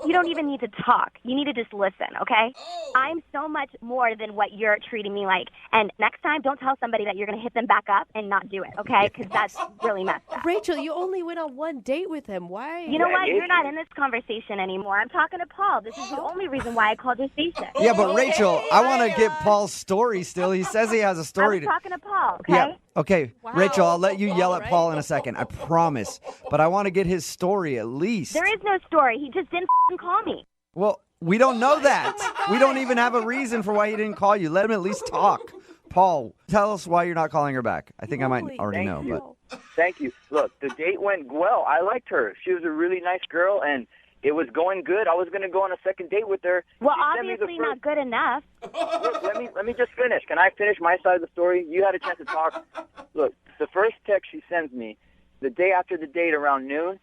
You don't even need to talk. You need to just listen, okay? I'm so much more than what you're treating me like. And next time, don't tell somebody that you're going to hit them back up and not do it, okay? Because that's really messed up. Rachel, you only went on one date with him. Why? You know what? You're not in this conversation anymore. I'm talking to Paul. This is the only reason why I called your station. Yeah, but Rachel, I want to get Paul's story still. He says he has a I story. was talking to Paul, okay? Yeah. Okay, Wow. Rachel, I'll let you yell at All Paul right. in a second. I promise. But I want to get his story at least. There is no story. He just didn't call me. Well, we don't know that. We don't even have a reason for why he didn't call you. Let him at least talk. Paul, tell us why you're not calling her back. I think I might already know, Thank you. but Thank you. Look, the date went well. I liked her. She was a really nice girl, and it was going good. I was going to go on a second date with her. Well, She sent me the obviously not good enough. Look, let me just finish. Can I finish my side of the story? You had a chance to talk. Look, the first text she sends me, the day after the date around noon,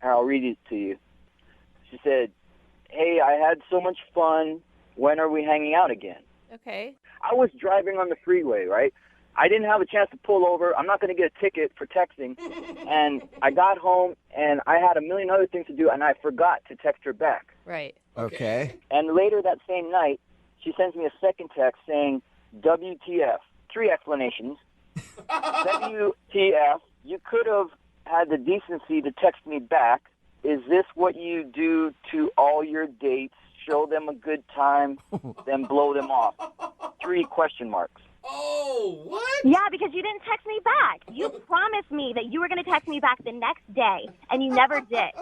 and I'll read it to you. She said, "Hey, I had so much fun. When are we hanging out again?" Okay. I was driving on the freeway, right? I didn't have a chance to pull over. I'm not going to get a ticket for texting. And I got home, and I had a million other things to do, and I forgot to text her back. Right. okay. And later that same night, she sends me a second text saying, WTF. 3 explanations. WTF. You could have had the decency to text me back. Is this what you do to all your dates? Show them a good time, then blow them off. 3 question marks. Oh, what? Yeah, because you didn't text me back. You promised me that you were going to text me back the next day, and you never did.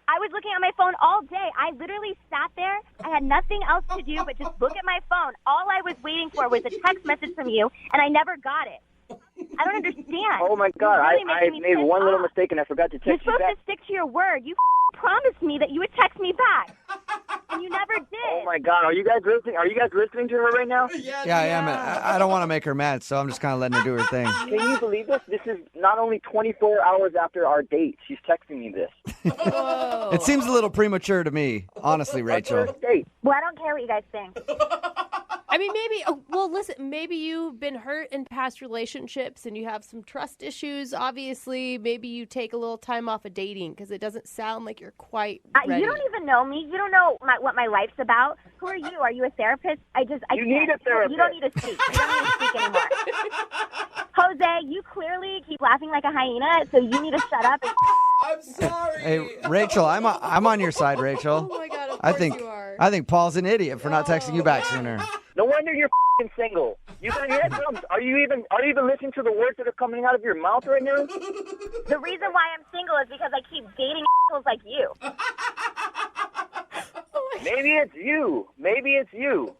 I was looking at my phone all day. I literally sat there. I had nothing else to do but just look at my phone. All I was waiting for was a text message from you, and I never got it. I don't understand. Oh, my God. You're really I making me made pissed one little off. mistake, and I forgot to You're text you supposed back. to stick to your word. You promised me that you would text me back. and you never did. Oh my God, are you guys listening? Are you guys listening to her right now? Yeah, I am. I don't want to make her mad, so I'm just kind of letting her do her thing. Can you believe this? This is not only 24 hours after our date. She's texting me this. Whoa. It seems a little premature to me, honestly, Rachel. Our first date. Well, I don't care what you guys think. I mean, maybe, well, listen, maybe you've been hurt in past relationships and you have some trust issues. Obviously, maybe you take a little time off of dating because it doesn't sound like you're quite ready. You don't even know me. You don't know what my life's about. Who are you? Are you a therapist? You need a therapist. You don't need to speak. You don't need to speak anymore. Jose, you clearly keep laughing like a hyena, so you need to shut up. I'm sorry. Hey, Rachel, I'm on your side, Rachel. Oh my God, of course you are. I think Paul's an idiot for not texting you back sooner. No wonder you're f***ing single. You got your head drums. Are you even listening to the words that are coming out of your mouth right now? The reason why I'm single is because I keep dating assholes like you. Maybe it's you. Maybe it's you.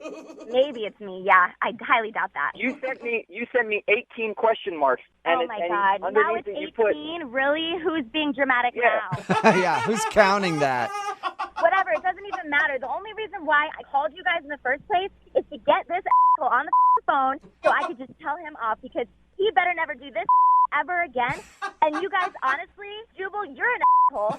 Maybe it's me. Yeah, I highly doubt that. You sent me 18 question marks. And oh my God! Now it's 18. Really? Who's being dramatic now? Yeah, who's counting that? Whatever. It doesn't even matter. The only reason why I called you guys in the first place is to get this asshole on the phone so I could just tell him off because he better never do this ever again. And you guys, honestly, Jubal, you're an asshole.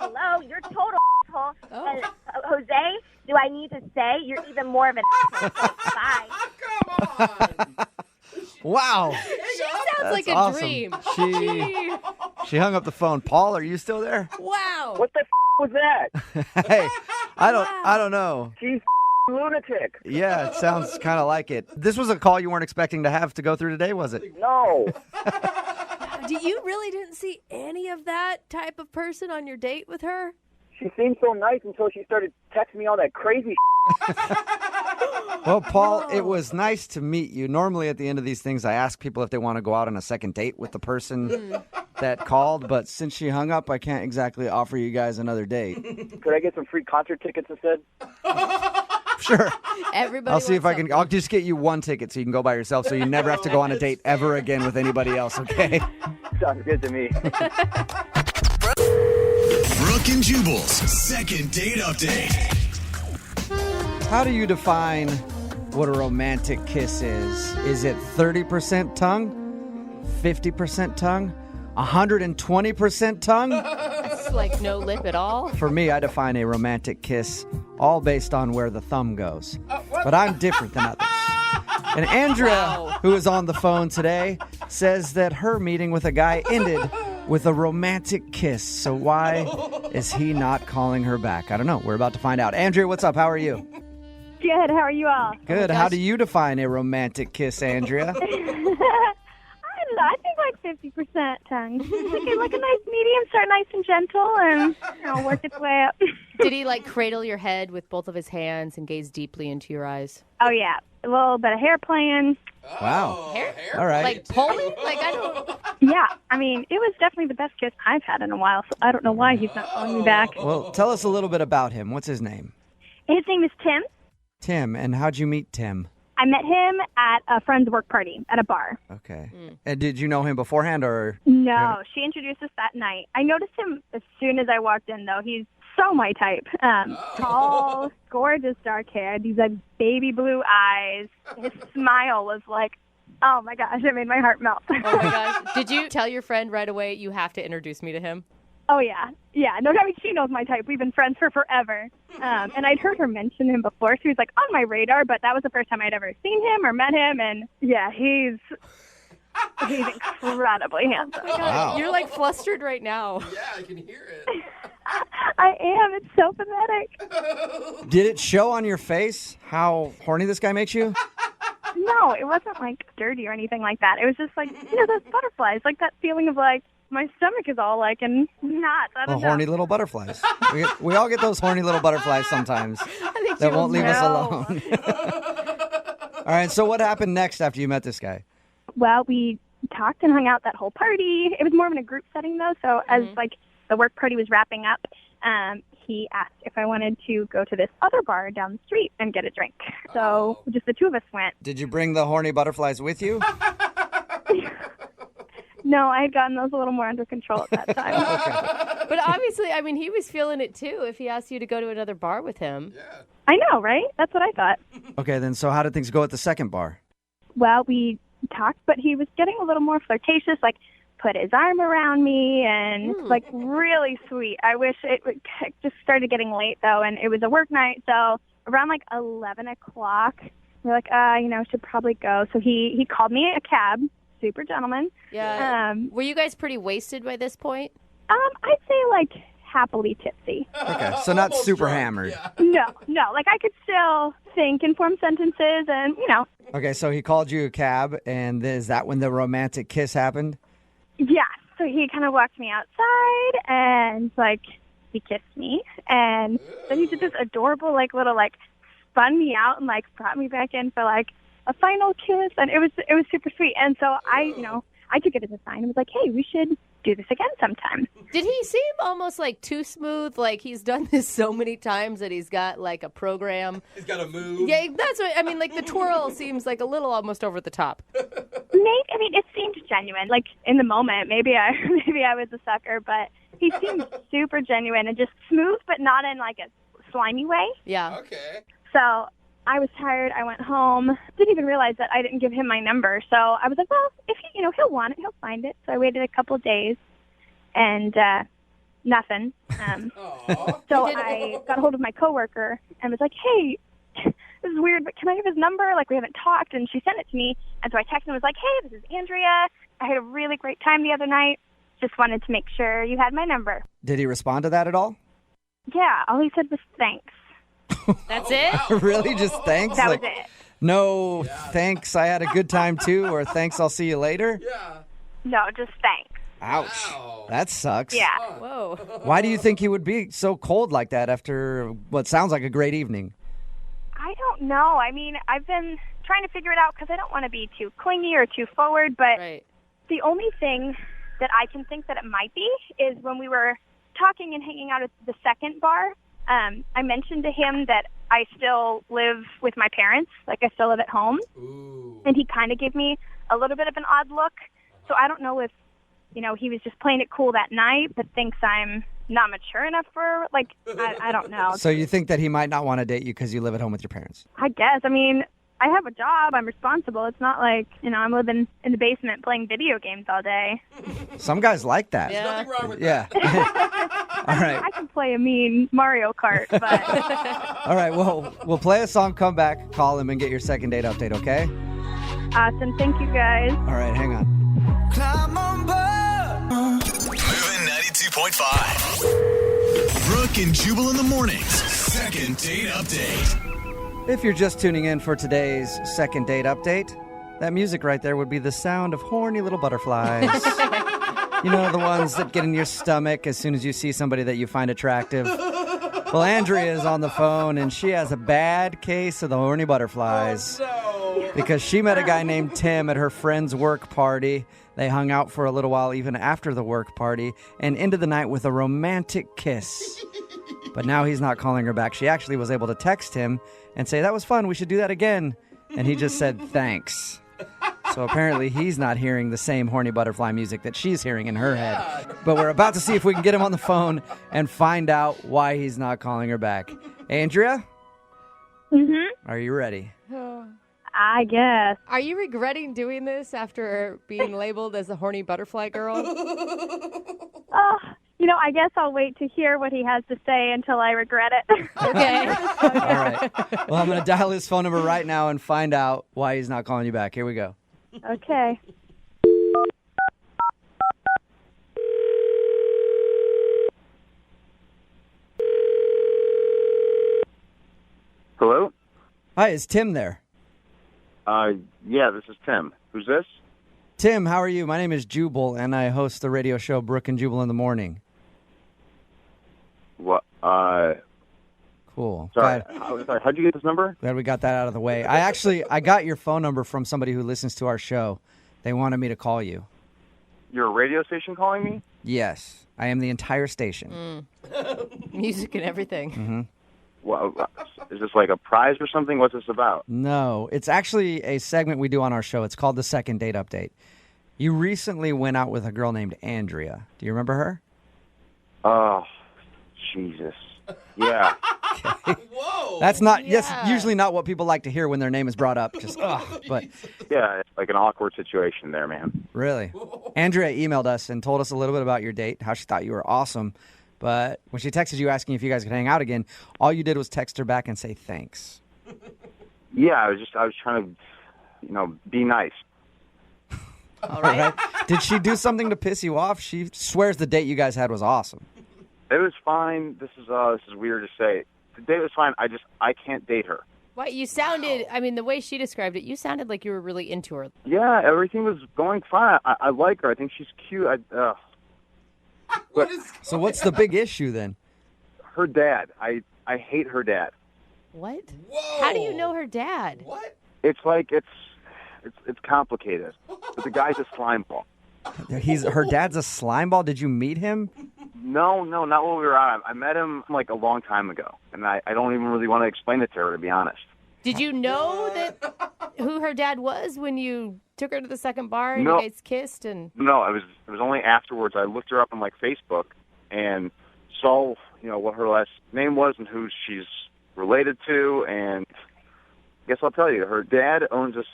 Hello, you're total asshole. Oh. And Jose, do I need to say you're even more of an asshole? So, bye. Come on. Wow. She sounds like a awesome. dream. She hung up the phone. Paul, are you still there? Wow. What the was that? Hey, I don't know. She's lunatic. Yeah, it sounds kind of like it. This was a call you weren't expecting to have to go through today, was it? No. You really didn't see any of that type of person on your date with her? She seemed so nice until she started texting me all that crazy Well, Paul, it was nice to meet you. Normally at the end of these things, I ask people if they want to go out on a second date with the person that called, but since she hung up, I can't exactly offer you guys another date. Could I get some free concert tickets instead? Sure. Everybody I'll see if I wants can. I'll just get you one ticket so you can go by yourself so you never have to go on a date ever again with anybody else, okay? Sounds good to me. Brooke and Jubal's second date update. How do you define what a romantic kiss is? Is it 30% tongue, 50% tongue, 120% tongue? It's like no lip at all. For me, I define a romantic kiss all based on where the thumb goes. But I'm different than others. And Andrea, who is on the phone today, says that her meeting with a guy ended with a romantic kiss. So why is he not calling her back? I don't know. We're about to find out. Andrea, what's up? How are you? Good. How are you all? Good. How do you define a romantic kiss, Andrea? I don't know. I think like 50% tongue. like a nice medium, start nice and gentle, and work its way up. Did he like cradle your head with both of his hands and gaze deeply into your eyes? Oh yeah, a little bit of hair playing. Wow. Hair? All right. Like pulling? Like I don't. Yeah, I mean it was definitely the best kiss I've had in a while. So I don't know why he's not calling me back. Well, tell us a little bit about him. What's his name? His name is Tim. Tim. And how'd you meet Tim? I met him at a friend's work party at a bar. Okay. And did you know him beforehand or? No, she introduced us that night. I noticed him as soon as I walked in, though. He's so my type. Tall, gorgeous dark hair, these like baby blue eyes. His smile was like, oh my gosh, it made my heart melt. Oh my gosh. Did you tell your friend right away you have to introduce me to him? Oh, yeah. Yeah. No, I mean, she knows my type. We've been friends for forever. And I'd heard her mention him before, so he was, like, on my radar, but that was the first time I'd ever seen him or met him. And, yeah, he's incredibly handsome. Wow. You're, like, flustered right now. Yeah, I can hear it. I am. It's so pathetic. Did it show on your face how horny this guy makes you? No, it wasn't, like, dirty or anything like that. It was just, like, those butterflies, like that feeling of, like, my stomach is all like in knots. I don't know. Horny little butterflies. We all get those horny little butterflies sometimes that won't leave us alone. All right, so what happened next after you met this guy? Well, we talked and hung out that whole party. It was more of in a group setting, though, so as like the work party was wrapping up, he asked if I wanted to go to this other bar down the street and get a drink. So just the two of us went. Did you bring the horny butterflies with you? No, I had gotten those a little more under control at that time. But obviously, I mean, he was feeling it too if he asked you to go to another bar with him. I know, right? That's what I thought. Okay, then so how did things go at the second bar? Well, we talked, but he was getting a little more flirtatious, like put his arm around me and like really sweet. I wish it just started getting late though, and it was a work night, so around like 11 o'clock, we're like, should probably go. So he called me a cab, super gentleman. Yeah. Were you guys pretty wasted by this point? I'd say like happily tipsy. Okay, so not super hammered. No, like I could still think and form sentences and, Okay, so he called you a cab, and is that when the romantic kiss happened? Yeah, so he kind of walked me outside and, like, he kissed me. And then he did this adorable, like, little, like, spun me out and, like, brought me back in for, like, a final kiss. And it was super sweet. And so I took it as a sign and was like, hey, we should do this again sometime. Did he seem almost like too smooth? Like he's done this so many times that he's got like a program. He's got a move. Yeah, that's what I mean. Like the twirl seems like a little almost over the top. It seemed genuine. Like in the moment, maybe I was a sucker, but he seemed super genuine and just smooth, but not in like a slimy way. Yeah. Okay. So I was tired. I went home. Didn't even realize that I didn't give him my number. So I was like, well, if he'll want it, he'll find it. So I waited a couple of days, and nothing. So I got a hold of my coworker and was like, hey, this is weird, but can I have his number? Like, we haven't talked. And she sent it to me. And so I texted and was like, hey, this is Andrea. I had a really great time the other night. Just wanted to make sure you had my number. Did he respond to that at all? Yeah, all he said was thanks. That's it? Really? Just thanks? That Like, was it. no, thanks, I had a good time too, or thanks, I'll see you later? Yeah. No, just thanks. Ouch. That sucks. Yeah. Whoa. Why do you think he would be so cold like that after what sounds like a great evening? I don't know. I mean, I've been trying to figure it out because I don't want to be too clingy or too forward, but the only thing that I can think that it might be is when we were talking and hanging out at the second bar, I mentioned to him that I still live with my parents, like I still live at home. Ooh. And he kind of gave me a little bit of an odd look. So I don't know if, he was just playing it cool that night, but thinks I'm not mature enough for, like, I don't know. So you think that he might not want to date you because you live at home with your parents? I guess. I mean, I have a job. I'm responsible. It's not like, I'm living in the basement playing video games all day. Some guys like that. Yeah. Nothing wrong with Yeah. All right. I can play a mean Mario Kart, but... All right, well, we'll play a song, come back, call him, and get your second date update, okay? Awesome. Thank you, guys. All right, hang on. Moving 92.5. Brooke and Jubal in the mornings. Second date update. If you're just tuning in for today's second date update, that music right there would be the sound of horny little butterflies. You know, the ones that get in your stomach as soon as you see somebody that you find attractive. Well, Andrea is on the phone, and she has a bad case of the horny butterflies. Because she met a guy named Tim at her friend's work party. They hung out for a little while even after the work party and ended the night with a romantic kiss. But now he's not calling her back. She actually was able to text him and say, that was fun, we should do that again. And he just said, thanks. So apparently he's not hearing the same horny butterfly music that she's hearing in her head. But we're about to see if we can get him on the phone and find out why he's not calling her back. Andrea? Mm-hmm. Are you ready? I guess. Are you regretting doing this after being labeled as a horny butterfly girl? I guess I'll wait to hear what he has to say until I regret it. Okay. All right. Well, I'm going to dial his phone number right now and find out why he's not calling you back. Here we go. Okay. Hello? Hi, is Tim there? Yeah, this is Tim. Who's this? Tim, how are you? My name is Jubal, and I host the radio show Brooke and Jubal in the morning. What? Cool. Sorry. Glad, How'd you get this number? glad we got that out of the way. I got your phone number from somebody who listens to our show. They wanted me to call you. You're a radio station calling me? Yes, I am the entire station. Music and everything. Mm-hmm. Well, is this like a prize or something? What's this about? No, it's actually a segment we do on our show. It's called the Second Date Update. You recently went out with a girl named Andrea. Do you remember her? Oh, Jesus. Yeah. Whoa. That's usually not what people like to hear when their name is brought up. Just, but Yeah, it's like an awkward situation there, man. really. Andrea emailed us and told us a little bit about your date, how she thought you were awesome. But when she texted you asking if you guys could hang out again, all you did was text her back and say thanks. Yeah, I was trying to, be nice. All right. Did she do something to piss you off? She swears the date you guys had was awesome. It was fine. This is weird to say. The date was fine. I can't date her. Why, you sounded, the way she described it, you sounded like you were really into her. Yeah, everything was going fine. I like her. I think she's cute. So what's the big issue then? Her dad. I hate her dad. What? Whoa. How do you know her dad? What? It's like it's complicated. But the guy's a slime ball. Her dad's a slime ball. Did you meet him? No, not while we were out. I met him like a long time ago, and I don't even really want to explain it to her, to be honest. Did you know who her dad was when you took her to the second bar and No. you guys kissed? And No, it was only afterwards. I looked her up on Facebook and saw what her last name was and who she's related to, and I guess I'll tell you, her dad owns this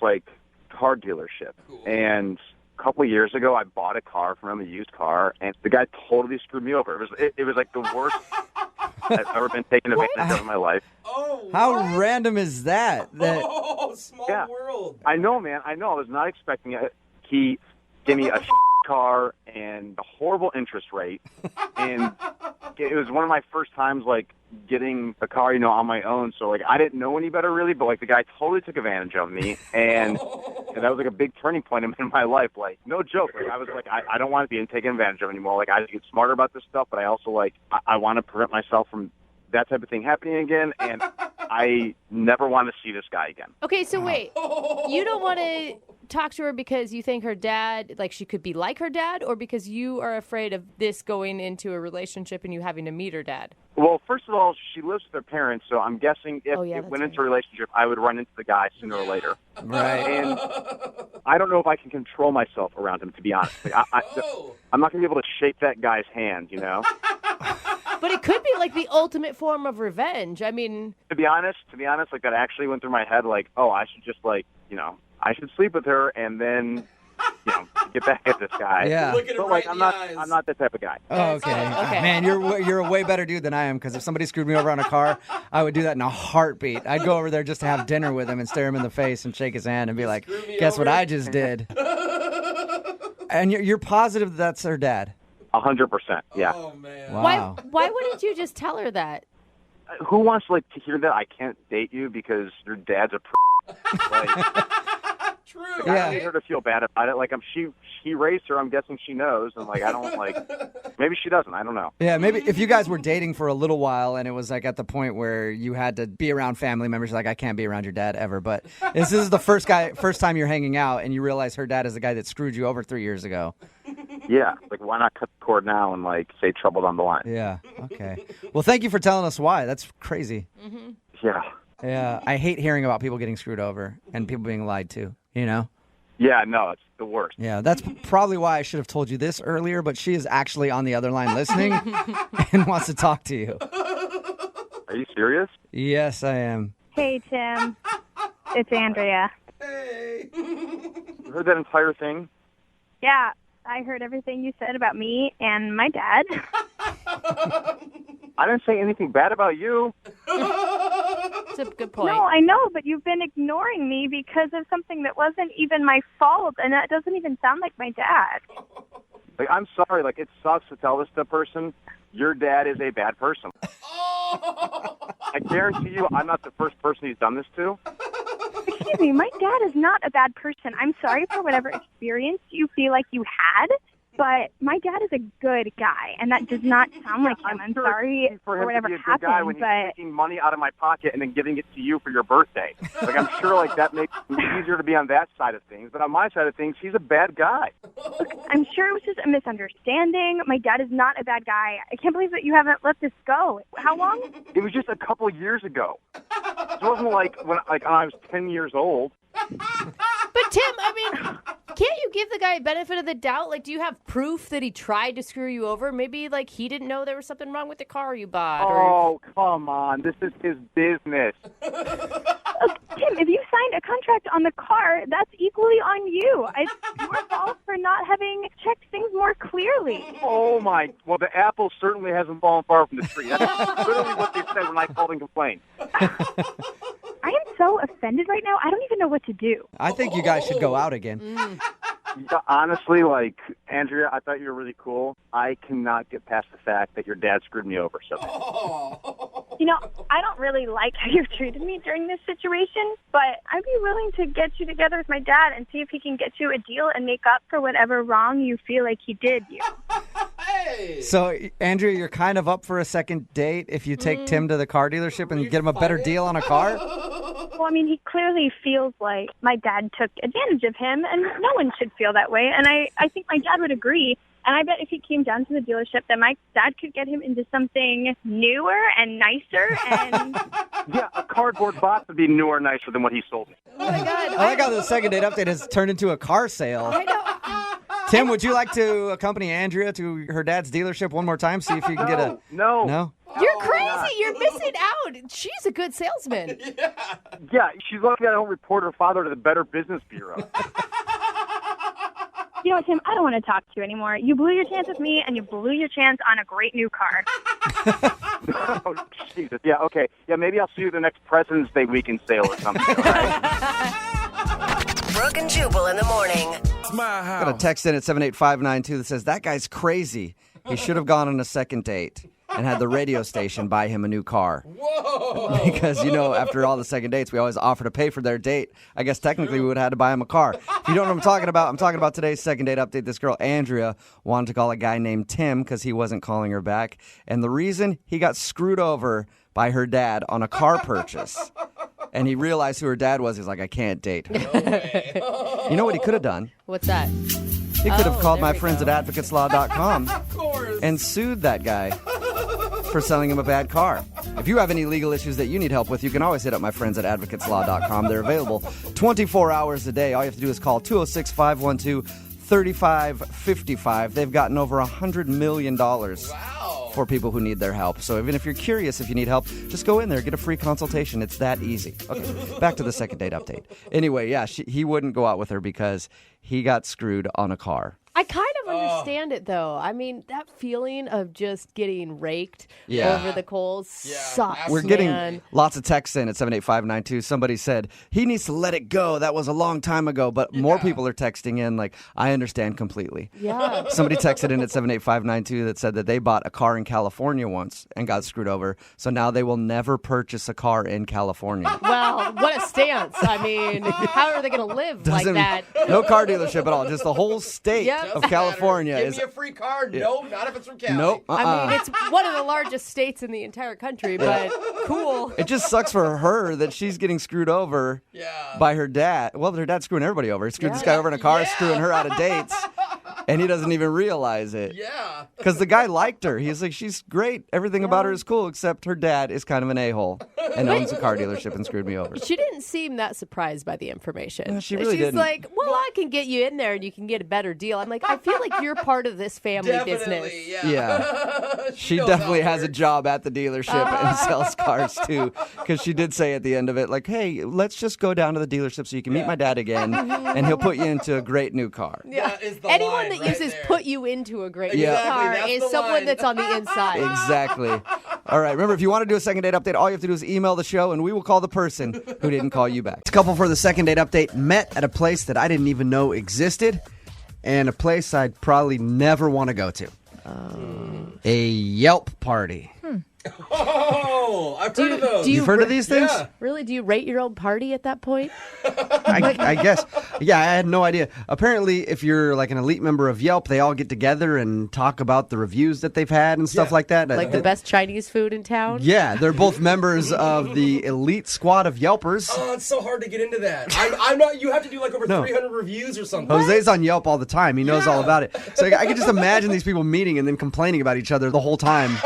car dealership, and a couple of years ago I bought a car from him, a used car, and the guy totally screwed me over. It was like the worst I've ever been taken advantage of in my life. Oh, How random is that? small Yeah. world. I know, man. I know. I was not expecting it. He gave me a car and a horrible interest rate, and it was one of my first times getting a car, on my own. So I didn't know any better really, but the guy totally took advantage of me, and that was a big turning point in my life. No joke. I was I don't want to be taken advantage of anymore. I get smarter about this stuff, but I also I want to prevent myself from that type of thing happening again, and I never want to see this guy again. okay, so wait, you don't want to talk to her because you think her dad, she could be like her dad, or because you are afraid of this going into a relationship and you having to meet her dad? Well, first of all, she lives with her parents, so I'm guessing if it went into a relationship, I would run into the guy sooner or later. Right. And I don't know if I can control myself around him, to be honest. I'm not going to be able to shake that guy's hand, But it could be the ultimate form of revenge. To be honest, that actually went through my head, I should just, I should sleep with her and then, get back at this guy. Yeah. Look at him But, right in I'm the not, eyes. I'm not that type of guy. Oh, okay. Man, you're a way better dude than I am, because if somebody screwed me over on a car, I would do that in a heartbeat. I'd go over there just to have dinner with him and stare him in the face and shake his hand and be like, guess what I just did? And you're positive that's her dad? 100%, yeah. Oh, man. Wow. Why wouldn't you just tell her that? Who wants to hear that I can't date you because your dad's a True. I don't need her to feel bad about it. She raised her. I'm guessing she knows, and I don't maybe she doesn't. I don't know. Yeah, maybe if you guys were dating for a little while and it was at the point where you had to be around family members, I can't be around your dad ever. But this is the first time you're hanging out and you realize her dad is the guy that screwed you over 3 years ago. Yeah, why not cut the cord now and say trouble down the line? Yeah. Okay. Well, thank you for telling us why. That's crazy. Mm-hmm. Yeah. Yeah, I hate hearing about people getting screwed over and people being lied to. Yeah, no, it's the worst. Yeah, that's probably why I should have told you this earlier, but she is actually on the other line listening and wants to talk to you. Are you serious? Yes, I am. Hey, Tim. It's Andrea. Hey. You heard that entire thing? Yeah, I heard everything you said about me and my dad. I didn't say anything bad about you. That's a good point. No, I know, but you've been ignoring me because of something that wasn't even my fault, and that doesn't even sound like my dad. I'm sorry. It sucks to tell this to a person. Your dad is a bad person. I guarantee you I'm not the first person he's done this to. Excuse me, my dad is not a bad person. I'm sorry for whatever experience you feel like you had, but my dad is a good guy, and that does not sound like him. I'm sorry for whatever him to be a good guy happened, when he's but taking money out of my pocket and then giving it to you for your birthday. I'm sure that makes it easier to be on that side of things, but on my side of things, he's a bad guy. look, I'm sure it was just a misunderstanding. My dad is not a bad guy. I can't believe that you haven't let this go. How long? It was just a couple years ago. It wasn't when I was 10 years old. But Tim, I mean, can't you give the guy a benefit of the doubt? Like, do you have proof that he tried to screw you over? Maybe, like, he didn't know there was something wrong with the car you bought. Oh, come on. This is his business. Tim, if you signed a contract on the car, that's equally on you. It's your fault for not having checked things more clearly. Oh, my. Well, the apple certainly hasn't fallen far from the tree. That's literally what they said when I called and complained. I am so offended right now. I don't even know what to do. I think you guys should go out again. Yeah, honestly, like, Andrea, I thought you were really cool. I cannot get past the fact that your dad screwed me over so bad. You know, I don't really like how you've treated me during this situation, but I'd be willing to get you together with my dad and see if he can get you a deal and make up for whatever wrong you feel like he did you. So, Andrea, you're kind of up for a second date if you take Tim to the car dealership and get him a better deal on a car? Well, I mean, he clearly feels like my dad took advantage of him, and no one should feel that way. And I think my dad would agree. And I bet if he came down to the dealership, that my dad could get him into something newer and nicer. And yeah, a cardboard box would be newer and nicer than what he sold me. Oh, my God. I like how the second date update has turned into a car sale. I know. Tim, would you like to accompany Andrea to her dad's dealership one more time? See if you can get a... No. No? You're crazy. You're missing out. She's a good salesman. Yeah, she's lucky I don't report her father to the Better Business Bureau. you know what, Tim? I don't want to talk to you anymore. You blew your chance with me, and you blew your chance on a great new car. Oh, Jesus. Yeah, okay. Yeah, maybe I'll see you at the next President's Day weekend sale or something. All right? Brooke and Jubal in the morning. Got a text in at 78592 that says, that guy's crazy. He should have gone on a second date and had the radio station buy him a new car. Whoa! Because, you know, after all the second dates, we always offer to pay for their date. I guess technically we would have had to buy him a car. If you don't know what I'm talking about today's second date update. This girl, Andrea, wanted to call a guy named Tim because he wasn't calling her back. And the reason, he got screwed over by her dad on a car purchase. And he realized who her dad was. He's like, I can't date her. No way. You know what he could have done? What's that? He could have called my friends at advocateslaw.com and sued that guy for selling him a bad car. If you have any legal issues that you need help with, you can always hit up my friends at advocateslaw.com. They're available 24 hours a day. All you have to do is call 206-512-3555. They've gotten over $100 million for people who need their help. So even if you're curious if you need help, just go in there, get a free consultation. It's that easy. Okay, back to the second date update. Anyway, yeah, he wouldn't go out with her because he got screwed on a car. I kind of understand it, though. I mean, that feeling of just getting raked over the coals sucks, We're getting lots of texts in at 78592. Somebody said, he needs to let it go. That was a long time ago. But more people are texting in like, I understand completely. Yeah. Somebody texted in at 78592 that said that they bought a car in California once and got screwed over. So now they will never purchase a car in California. Well, what a stance. I mean, how are they going to live like that? No car dealership at all. Just the whole state of California. Give me a free car. No, not if it's from Cali. Nope. I mean, it's one of the largest states in the entire country, but cool. It just sucks for her that she's getting screwed over by her dad. Well, her dad's screwing everybody over. He screwed this guy over in a car, screwing her out of dates. And he doesn't even realize it. Yeah. Because the guy liked her. He's like, she's great. Everything about her is cool, except her dad is kind of an a-hole and owns a car dealership and screwed me over. She didn't seem that surprised by the information. No, she really She's didn't. like, well, I can get you in there and you can get a better deal. I'm like, I feel like you're part of this family business. Yeah. She definitely has a job at the dealership and sells cars too. Because she did say at the end of it, like, hey, let's just go down to the dealership so you can meet my dad again and he'll put you into a great new car. Yeah. Anyone that uses put you into a great new car is someone that's on the inside. Exactly. All right. Remember, if you want to do a second date update, all you have to do is email the show and we will call the person who didn't call you back. A couple for the second date update met at a place that I didn't even know existed and a place I'd probably never want to go to. A Yelp party. Oh, I've heard of those. You've heard of these things? Yeah. Really? Do you rate your own party at that point? I guess. Yeah, I had no idea. Apparently, if you're like an elite member of Yelp, they all get together and talk about the reviews that they've had and stuff like that. Like the best Chinese food in town? Yeah, they're both members of the elite squad of Yelpers. Oh, it's so hard to get into that. I'm not. You have to do like over 300 reviews or something. Jose's on Yelp all the time. He knows all about it. So I can just imagine these people meeting and then complaining about each other the whole time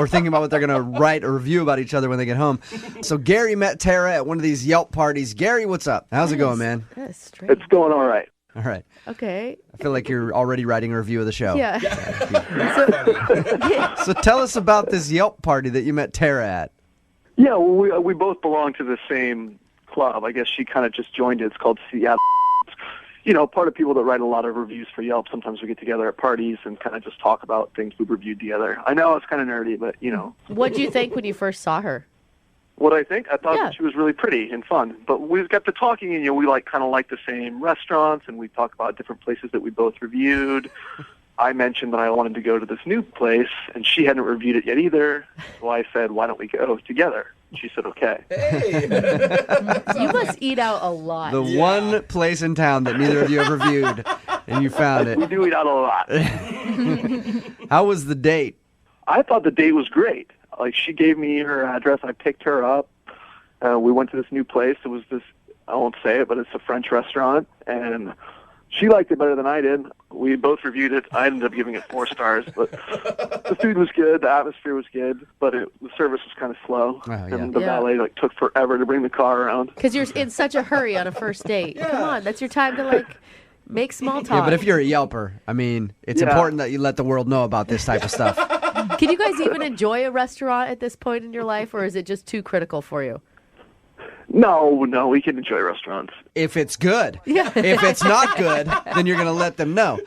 or thinking about what they're going to write or review about each other when they get home. So Gary met Tara at one of these Yelp parties. Gary, what's up? How's it going, man? That's strange. It's going all right. All right. Okay. I feel like you're already writing a review of the show. Yeah. So tell us about this Yelp party that you met Tara at. Yeah, well, we both belong to the same club. I guess she kind of just joined it. It's called Seattle. You know, part of people that write a lot of reviews for Yelp, sometimes we get together at parties and kind of just talk about things we've reviewed together. I know it's kind of nerdy, but, you know. What did you think when you first saw her? What I think? I thought that she was really pretty and fun. But we got to talking, and, you know, we kind of like the same restaurants, and we talk about different places that we both reviewed. I mentioned that I wanted to go to this new place, and she hadn't reviewed it yet either. So I said, why don't we go together? She said, okay. Hey. You must eat out a lot. The one place in town that neither of you have reviewed, and you found it. We do eat out a lot. How was the date? I thought the date was great. Like, she gave me her address. I picked her up. We went to this new place. It was this, I won't say it, but it's a French restaurant. And she liked it better than I did. We both reviewed it. I ended up giving it 4 stars. But the food was good. The atmosphere was good. But the service was kind of slow. Oh, yeah. And the valet took forever to bring the car around. Because you're in such a hurry on a first date. Come on, that's your time to, make small talk. Yeah, but if you're a Yelper, I mean, it's important that you let the world know about this type of stuff. Can you guys even enjoy a restaurant at this point in your life, or is it just too critical for you? No, we can enjoy restaurants. If it's good. Yeah. If it's not good, then you're going to let them know.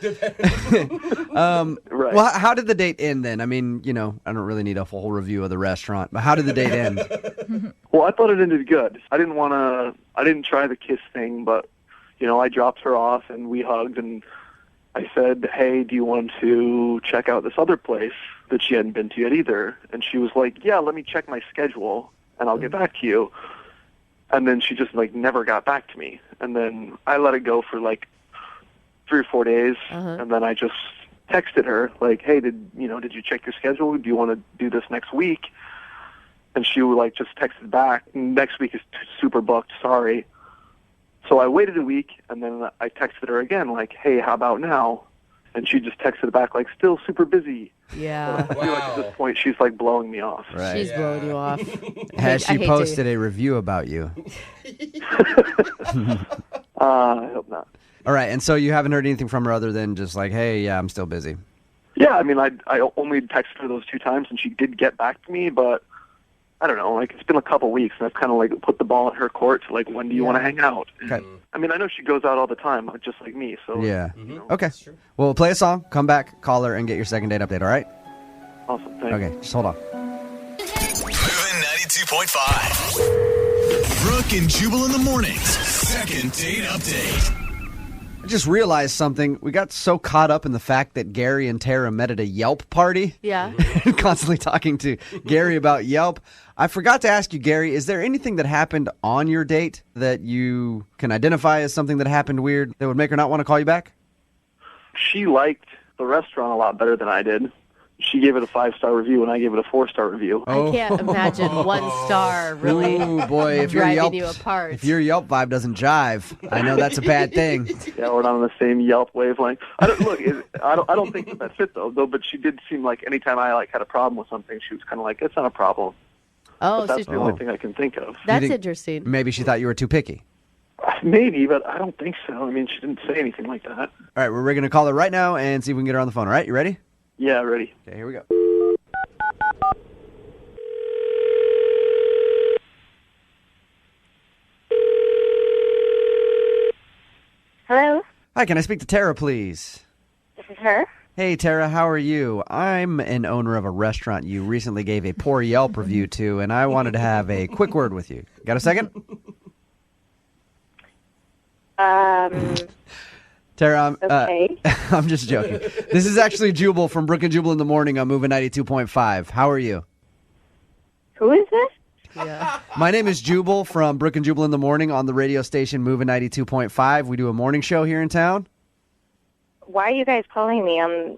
Right. Well, how did the date end then? I mean, you know, I don't really need a full review of the restaurant, but how did the date end? Well, I thought it ended good. I didn't try the kiss thing, but, you know, I dropped her off and we hugged and I said, hey, do you want to check out this other place that she hadn't been to yet either? And she was like, yeah, let me check my schedule and I'll get back to you. And then she just, never got back to me. And then I let it go for, 3 or 4 days. And then I just texted her, hey, did you check your schedule? Do you want to do this next week? And she would, just texted back, next week is super booked, sorry. So I waited a week, and then I texted her again, hey, how about now? And she just texted back, still super busy. Yeah. I feel like at this point, she's, blowing me off. Right. She's blowing you off. Has she posted a review about you? I hope not. All right, and so you haven't heard anything from her other than just hey, yeah, I'm still busy. Yeah, I mean, I only texted her those 2 times, and she did get back to me, but I don't know, it's been a couple weeks, and I've kind of put the ball in her court to when do you want to hang out? Okay. I mean, I know she goes out all the time, just like me, so. Yeah. Okay. Well, we'll play a song, come back, call her, and get your second date update, all right? Awesome, thanks. Okay, just hold on. Moving 92.5. Brooke and Jubal in the mornings. Second date update. I just realized something. We got so caught up in the fact that Gary and Tara met at a Yelp party. Yeah. Constantly talking to Gary about Yelp. I forgot to ask you, Gary, is there anything that happened on your date that you can identify as something that happened weird that would make her not want to call you back? She liked the restaurant a lot better than I did. She gave it a 5-star review, and I gave it a 4-star review. I can't imagine 1 star really driving you apart. If your Yelp vibe doesn't jive, I know that's a bad thing. Yeah, we're not on the same Yelp wavelength. I don't think that fit though. But she did seem like anytime I had a problem with something, she was kind of it's not a problem. Oh, but that's the only thing I can think of. That's interesting. Maybe she thought you were too picky. Maybe, but I don't think so. I mean, she didn't say anything like that. All right, we're going to call her right now and see if we can get her on the phone. All right, you ready? Yeah, ready. Okay, here we go. Hello, Hi, can I speak to Tara, please? this is her. Hey, Tara, how are you? I'm an owner of a restaurant you recently gave a poor Yelp review to, and I wanted to have a quick word with you. Got a second? Tara, Okay. I'm just joking. This is actually Jubal from Brooke and Jubal in the morning on Moving 92.5. How are you? Who is this? Yeah. My name is Jubal from Brooke and Jubal in the morning on the radio station Moving 92.5. We do a morning show here in town. Why are you guys calling me? I'm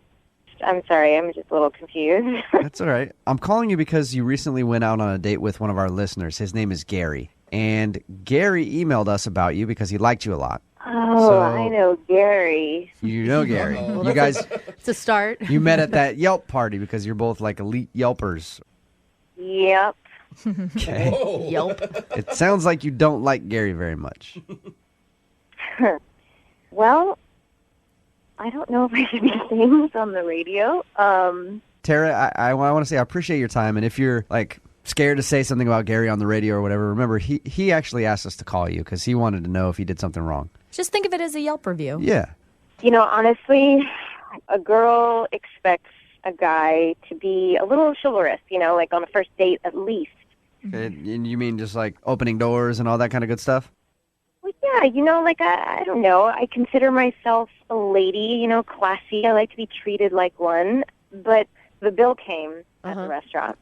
sorry. I'm just a little confused. That's all right. I'm calling you because you recently went out on a date with one of our listeners. His name is Gary. And Gary emailed us about you because he liked you a lot. Oh, So- I know Gary. You know Gary. Well, You guys, It's a start. you met at that Yelp party because you're both like elite Yelpers. Yep. Okay. Yelp. It sounds like you don't like Gary very much. Well, I don't know if I should be saying this on the radio. Tara, I want to say I appreciate your time, and if you're like scared to say something about Gary on the radio or whatever, remember he actually asked us to call you because he wanted to know if he did something wrong. Just think of it as a Yelp review. Yeah. You know, honestly, a girl expects a guy to be a little chivalrous, you know, like on a first date at least. And you mean just like opening doors and all that kind of good stuff? Well, yeah, you know, like, I don't know. I consider myself a lady, you know, classy. I like to be treated like one. But the bill came at the restaurant,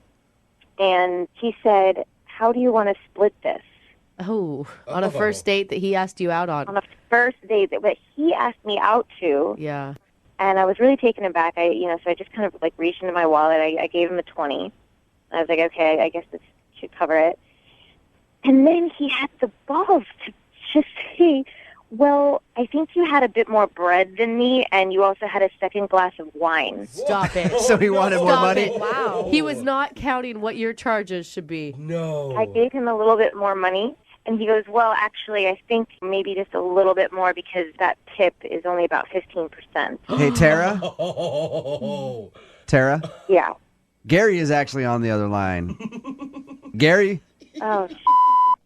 and he said, how do you want to split this? Oh, on a first date that he asked you out on. On a first date that he asked me out to. Yeah. And I was really taken aback. So I just kind of like reached into my wallet. I gave him a 20. I was like, okay, I guess this should cover it. And then he had the balls to just say, well, I think you had a bit more bread than me, and you also had a second glass of wine. Stop it. So he wanted more money? Wow. He was not counting what your charges should be. No. I gave him a little bit more money, and he goes, well, actually, I think maybe just a little bit more because that tip is only about 15%. Hey, Tara? Tara? Yeah. Gary is actually on the other line. Gary? Oh,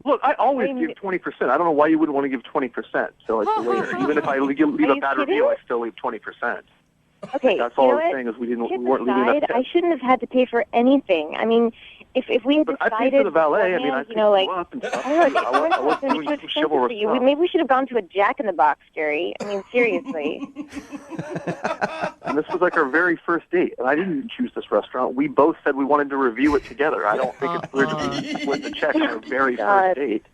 Look, I always give 20%. I don't know why you wouldn't want to give 20%. So like later, even if I leave a bad review, I still leave 20%. Okay, That's all you I know was what? saying is we Tip weren't leaving that aside, tip. I shouldn't have had to pay for anything. I mean, if we had But decided, I paid for the valet. I mean, I beforehand, picked you know, like, you up and stuff. I don't know, I was it's doing too some expensive chivalrous for you. stuff. Maybe we should have gone to a Jack in the Box, Gary. I mean, seriously. And this was like our very first date, and I didn't choose this restaurant. We both said we wanted to review it together. I don't think it's weird to split the check on our very first date.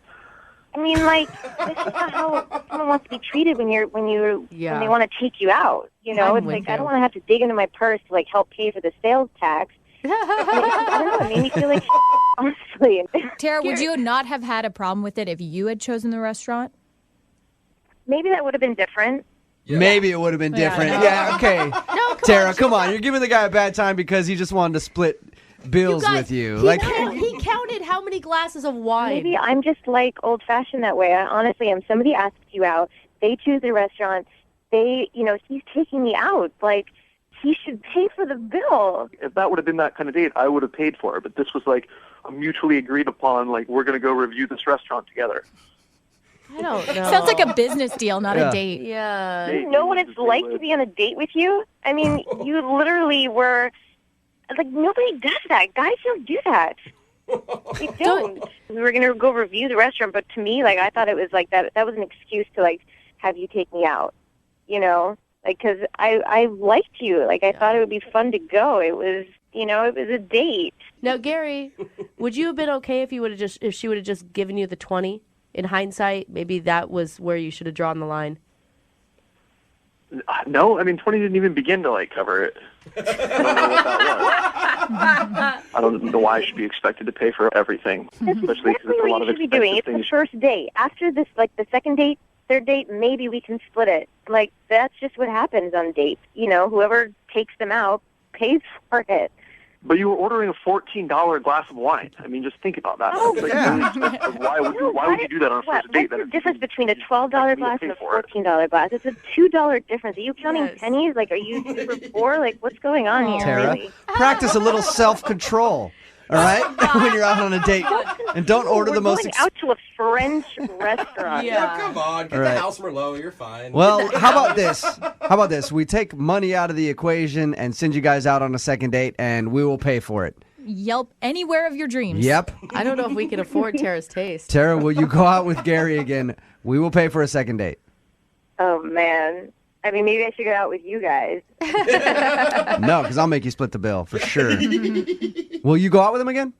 I mean, like, this is not how someone wants to be treated when they want to take you out. You know, I'm it's with like I you. don't want to have to dig into my purse to like help pay for the sales tax. I don't know. It made me feel like honestly. Tara, would you not have had a problem with it if you had chosen the restaurant? Maybe that would have been different. Maybe it would have been different. no. Yeah, okay. Tara, come on. You're giving the guy a bad time because he just wanted to split bills with you. He counted how many glasses of wine. Maybe I'm just like old-fashioned that way. I honestly am. Somebody asks you out. They choose the restaurant. He's taking me out. Like, he should pay for the bill. If that would have been that kind of date, I would have paid for it. But this was like a mutually agreed upon, like, we're going to go review this restaurant together. I don't know. Sounds like a business deal, not Yeah. a date. Yeah. Do you know what it's like to be on a date with you? I mean, you literally were like, nobody does that. Guys don't do that. They don't. We were going to go review the restaurant, but to me, like, I thought it was like that was an excuse to, like, have you take me out, you know? Like, because I liked you. Like, I thought it would be fun to go. It was, it was a date. Now, Gary, would you have been okay if she would have just given you the 20? In hindsight, maybe that was where you should have drawn the line. No, I mean, 20 didn't even begin to, like, cover it. I don't know what that was. I don't know why I should be expected to pay for everything, That's especially because exactly it's a what lot you of should be doing. expensive It's things. the first date. After this, like, the second date, third date, maybe we can split it. Like, that's just what happens on dates. You know, whoever takes them out pays for it. But you were ordering a $14 glass of wine. I mean, just think about that. Oh, That's, like, really expensive. Why would you do that on a first date? What's the difference between a $12 glass and a $14 glass? It's a $2 difference. Are you counting pennies? Like, are you super poor? Like, what's going on here? Tara, Really? practice a little self-control, all right? When you're out on a date. And don't order We're the most... going out to a French restaurant. Yeah, come on. Get All right. the house Merlot. You're fine. Well, how about this? How about this? We take money out of the equation and send you guys out on a second date, and we will pay for it. Yelp anywhere of your dreams. Yep. I don't know if we can afford Tara's taste. Tara, will you go out with Gary again? We will pay for a second date. Oh, man. I mean, maybe I should go out with you guys. No, because I'll make you split the bill, for sure. Will you go out with him again?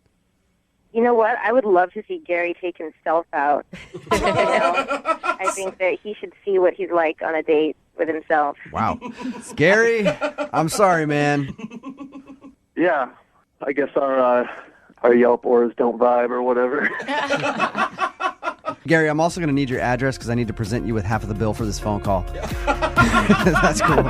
You know what? I would love to see Gary take himself out. I think that he should see what he's like on a date with himself. Wow. Gary, I'm sorry, man. Yeah, I guess our Yelp ors don't vibe or whatever. Gary, I'm also going to need your address because I need to present you with half of the bill for this phone call. That's cool.